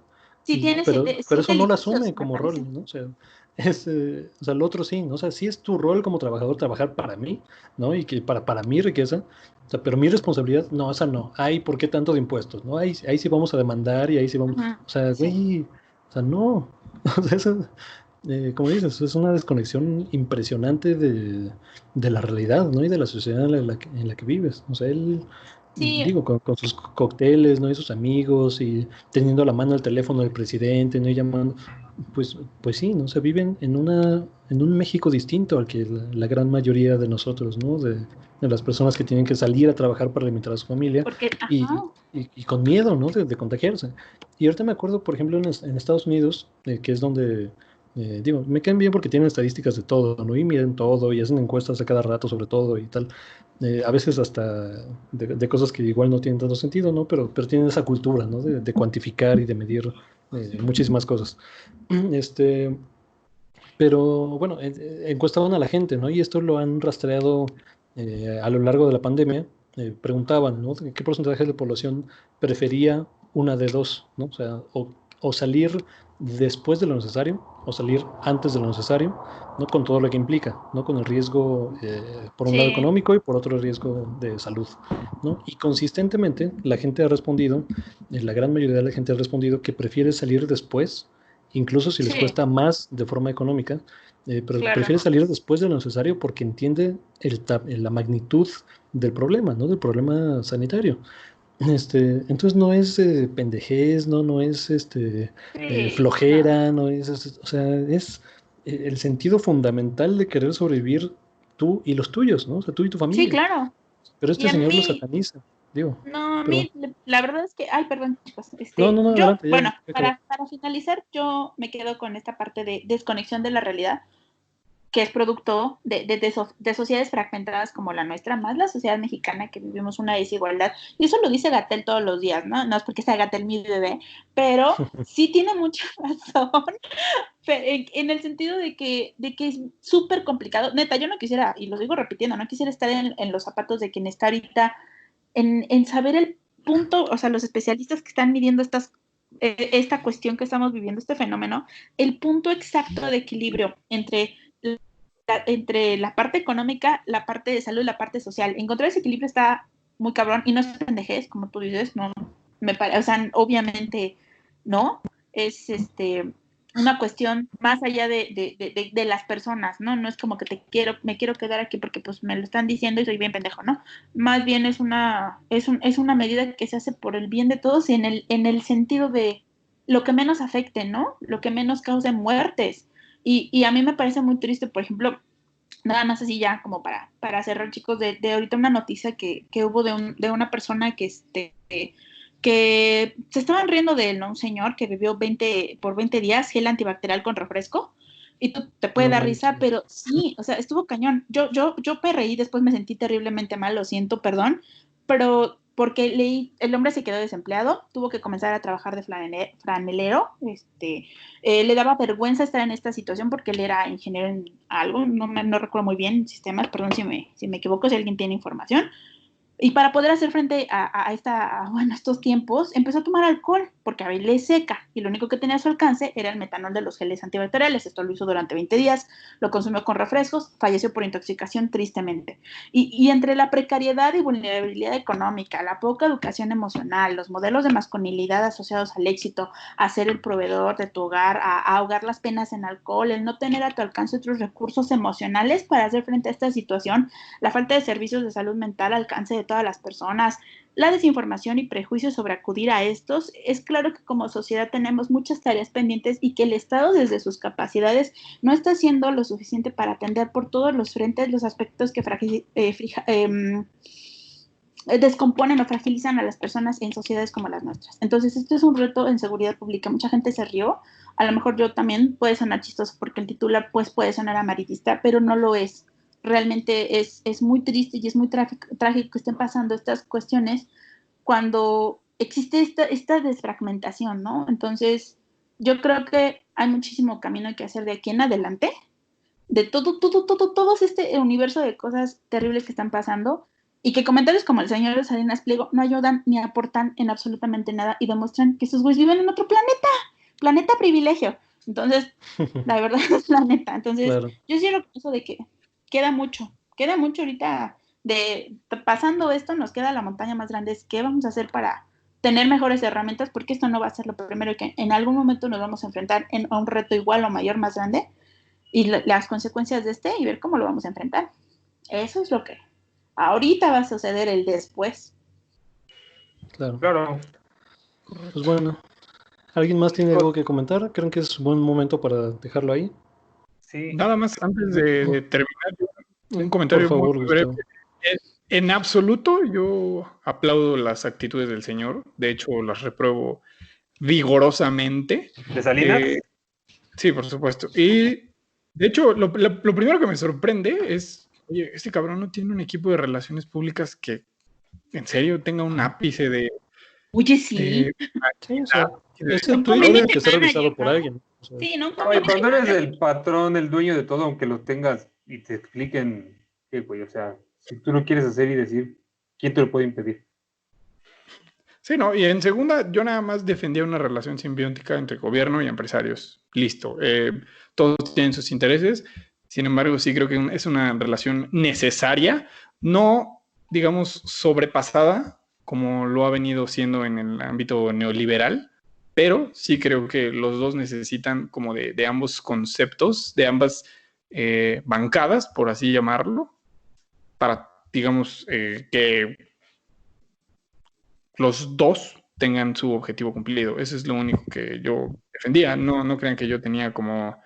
Sí, tiene Pero eso no la litigios, asume me como parece. rol, ¿no? O sea, o sea, lo otro sí, ¿no? O sea, sí es tu rol como trabajador trabajar para mí, ¿no? Y que para mi riqueza, o sea, pero mi responsabilidad, no, esa no. Ay, ¿por qué tanto de impuestos? ¿No? Ahí sí vamos a demandar y ahí sí vamos. O sea, güey, o sea, no. O sea, eso, como dices, es una desconexión impresionante de la realidad, ¿no? Y de la sociedad en la que vives. O sea, él, Sí, digo, con sus cócteles, ¿no? Y sus amigos y teniendo a la mano el teléfono del presidente, ¿no? Y llamando, pues sí, ¿no? O sea, viven en un México distinto al que la gran mayoría de nosotros, ¿no? De las personas que tienen que salir a trabajar para alimentar a su familia porque, y, ajá, y con miedo, ¿no? De contagiarse. Y ahorita me acuerdo, por ejemplo, en Estados Unidos, que es donde, digo, me caen bien porque tienen estadísticas de todo, ¿no? Y miden todo y hacen encuestas a cada rato sobre todo y tal. A veces hasta de cosas que igual no tienen tanto sentido, ¿no? Pero tienen esa cultura, ¿no? De cuantificar y de medir muchísimas cosas. Este, pero bueno, encuestaban a la gente, ¿no? Y esto lo han rastreado a lo largo de la pandemia. Preguntaban, ¿no? ¿Qué porcentaje de la población prefería una de dos, ¿no? O sea, o salir después de lo necesario o salir antes de lo necesario, ¿no? Con todo lo que implica, ¿no? Con el riesgo, por un lado sí, económico y por otro el riesgo de salud, ¿no? Y consistentemente la gente ha respondido, la gran mayoría de la gente ha respondido que prefiere salir después incluso si les sí, cuesta más de forma económica, pero claro. prefiere salir después de lo necesario porque entiende la magnitud del problema, ¿no? Del problema sanitario. Entonces no es pendejez, no es Sí, flojera, no es, o sea, es el sentido fundamental de querer sobrevivir tú y los tuyos, ¿no? O sea, tú y tu sí, familia. claro. Pero Y este a señor lo mí, sataniza, digo, no, a perdón. mí, la verdad es que, ay, perdón, chicos, No, yo, adelante, ya, bueno, ya acabó. para finalizar, yo me quedo con esta parte de desconexión de la realidad, que es producto de sociedades fragmentadas como la nuestra, más la sociedad mexicana, que vivimos una desigualdad. Y eso lo dice Gatell todos los días, ¿no? No es porque sea Gatell mi bebé, pero sí tiene mucha razón en el sentido de que es súper complicado. Neta, yo no quisiera, y lo digo repitiendo, no quisiera estar en los zapatos de quien está ahorita en saber el punto, o sea, los especialistas que están midiendo esta cuestión que estamos viviendo, este fenómeno, el punto exacto de equilibrio entre la parte económica, la parte de salud y la parte social. Encontrar ese equilibrio está muy cabrón y no es pendejez, como tú dices, no me parece, o sea, obviamente no, es una cuestión más allá de las personas, ¿no? No es como que me quiero quedar aquí porque pues me lo están diciendo y soy bien pendejo, ¿no? Más bien es una medida que se hace por el bien de todos y en el sentido de lo que menos afecte, ¿no? Lo que menos cause muertes. Y a mí me parece muy triste, por ejemplo, nada más así ya como para cerrar, chicos, de ahorita una noticia que hubo de una persona que se estaban riendo de él, ¿no? Un señor que bebió 20 días gel antibacterial con refresco. Y tú te puede No dar risa, manches. pero sí, o sea, estuvo cañón. Yo perreí, después me sentí terriblemente mal, lo siento, perdón, pero porque el hombre se quedó desempleado, tuvo que comenzar a trabajar de franelero, le daba vergüenza estar en esta situación porque él era ingeniero en algo, no recuerdo muy bien, sistemas, perdón si me equivoco, si alguien tiene información, y para poder hacer frente a estos tiempos, empezó a tomar alcohol porque a él le seca y lo único que tenía a su alcance era el metanol de los geles antibacteriales. Esto lo hizo durante 20 días, lo consumió con refrescos, falleció por intoxicación tristemente. Y entre la precariedad y vulnerabilidad económica, la poca educación emocional, los modelos de masculinidad asociados al éxito, a ser el proveedor de tu hogar, a ahogar las penas en alcohol, el no tener a tu alcance otros recursos emocionales para hacer frente a esta situación, la falta de servicios de salud mental al alcance de todas las personas, la desinformación y prejuicios sobre acudir a estos, es claro que como sociedad tenemos muchas tareas pendientes y que el Estado desde sus capacidades no está haciendo lo suficiente para atender por todos los frentes los aspectos que descomponen o fragilizan a las personas en sociedades como las nuestras. Entonces, esto es un reto en seguridad pública. Mucha gente se rió. A lo mejor yo también puede sonar chistoso porque el titular pues puede sonar amarillista, pero no lo es. Realmente es muy triste y es muy trágico que estén pasando estas cuestiones cuando existe esta desfragmentación, ¿no? Entonces, yo creo que hay muchísimo camino que hacer de aquí en adelante, de todo este universo de cosas terribles que están pasando y que comentarios como el señor de Salinas Pliego no ayudan ni aportan en absolutamente nada y demuestran que esos güeyes viven en otro planeta privilegio. Entonces, la verdad es la neta. Entonces, Claro. yo sí lo pienso de que queda mucho ahorita de pasando esto, nos queda la montaña más grande, es qué vamos a hacer para tener mejores herramientas, porque esto no va a ser lo primero que en algún momento nos vamos a enfrentar a un reto igual o mayor, más grande, y las consecuencias de y ver cómo lo vamos a enfrentar. Eso es lo que ahorita va a suceder el después. Claro. Claro. Pues bueno, ¿alguien más tiene Chicos, algo que comentar? Creo que es un buen momento para dejarlo ahí. sí. Nada más antes de terminar, un Por comentario muy, favor, muy breve. Gustavo. En absoluto yo aplaudo las actitudes del señor, de hecho las repruebo vigorosamente. ¿De Salinas? Sí, por supuesto. Y de hecho, lo primero que me sorprende es, oye, este cabrón no tiene un equipo de relaciones públicas que en serio tenga un ápice de... Oye, sí. Sí, o sea, ese Un tweet tiene community que ser revisado manager, por ¿no? alguien. O sea, Sí, no, un No, y community cuando eres manager. el patrón, el dueño de todo, aunque lo tengas y te expliquen qué, güey, o sea, si tú no quieres hacer y decir, ¿quién te lo puede impedir? Sí, no, y en segunda, yo nada más defendía una relación simbiótica entre gobierno y empresarios. Listo. Todos tienen sus intereses. Sin embargo, sí creo que es una relación necesaria, no, digamos, sobrepasada, como lo ha venido siendo en el ámbito neoliberal, pero sí creo que los dos necesitan como de ambos conceptos, de ambas bancadas, por así llamarlo, para, digamos, que los dos tengan su objetivo cumplido. Eso es lo único que yo defendía. No crean que yo tenía como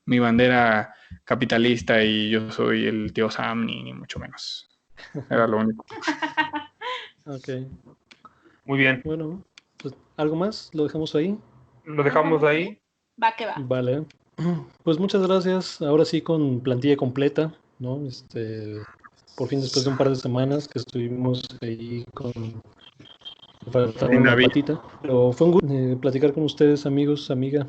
mi bandera capitalista y yo soy el tío Sam, ni mucho menos. Era lo único. Ok. Muy bien. Bueno, pues, ¿algo más? ¿Lo dejamos ahí? Lo dejamos ahí. Va que va. Vale. Pues muchas gracias. Ahora sí con plantilla completa, ¿no? Por fin después de un par de semanas que estuvimos ahí con faltaba una David. patita. Pero fue un gusto platicar con ustedes, amigos, amiga.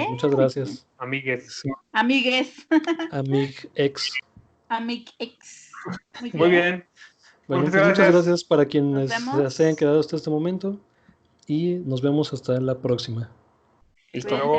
Muchas gracias. Amigues. Amigues. Amig-ex. Amig-ex. Muy bien. Bueno, Muchas pues muchas gracias. gracias para quienes Nos vemos. se hayan quedado hasta este momento y nos vemos hasta la próxima. Hasta luego.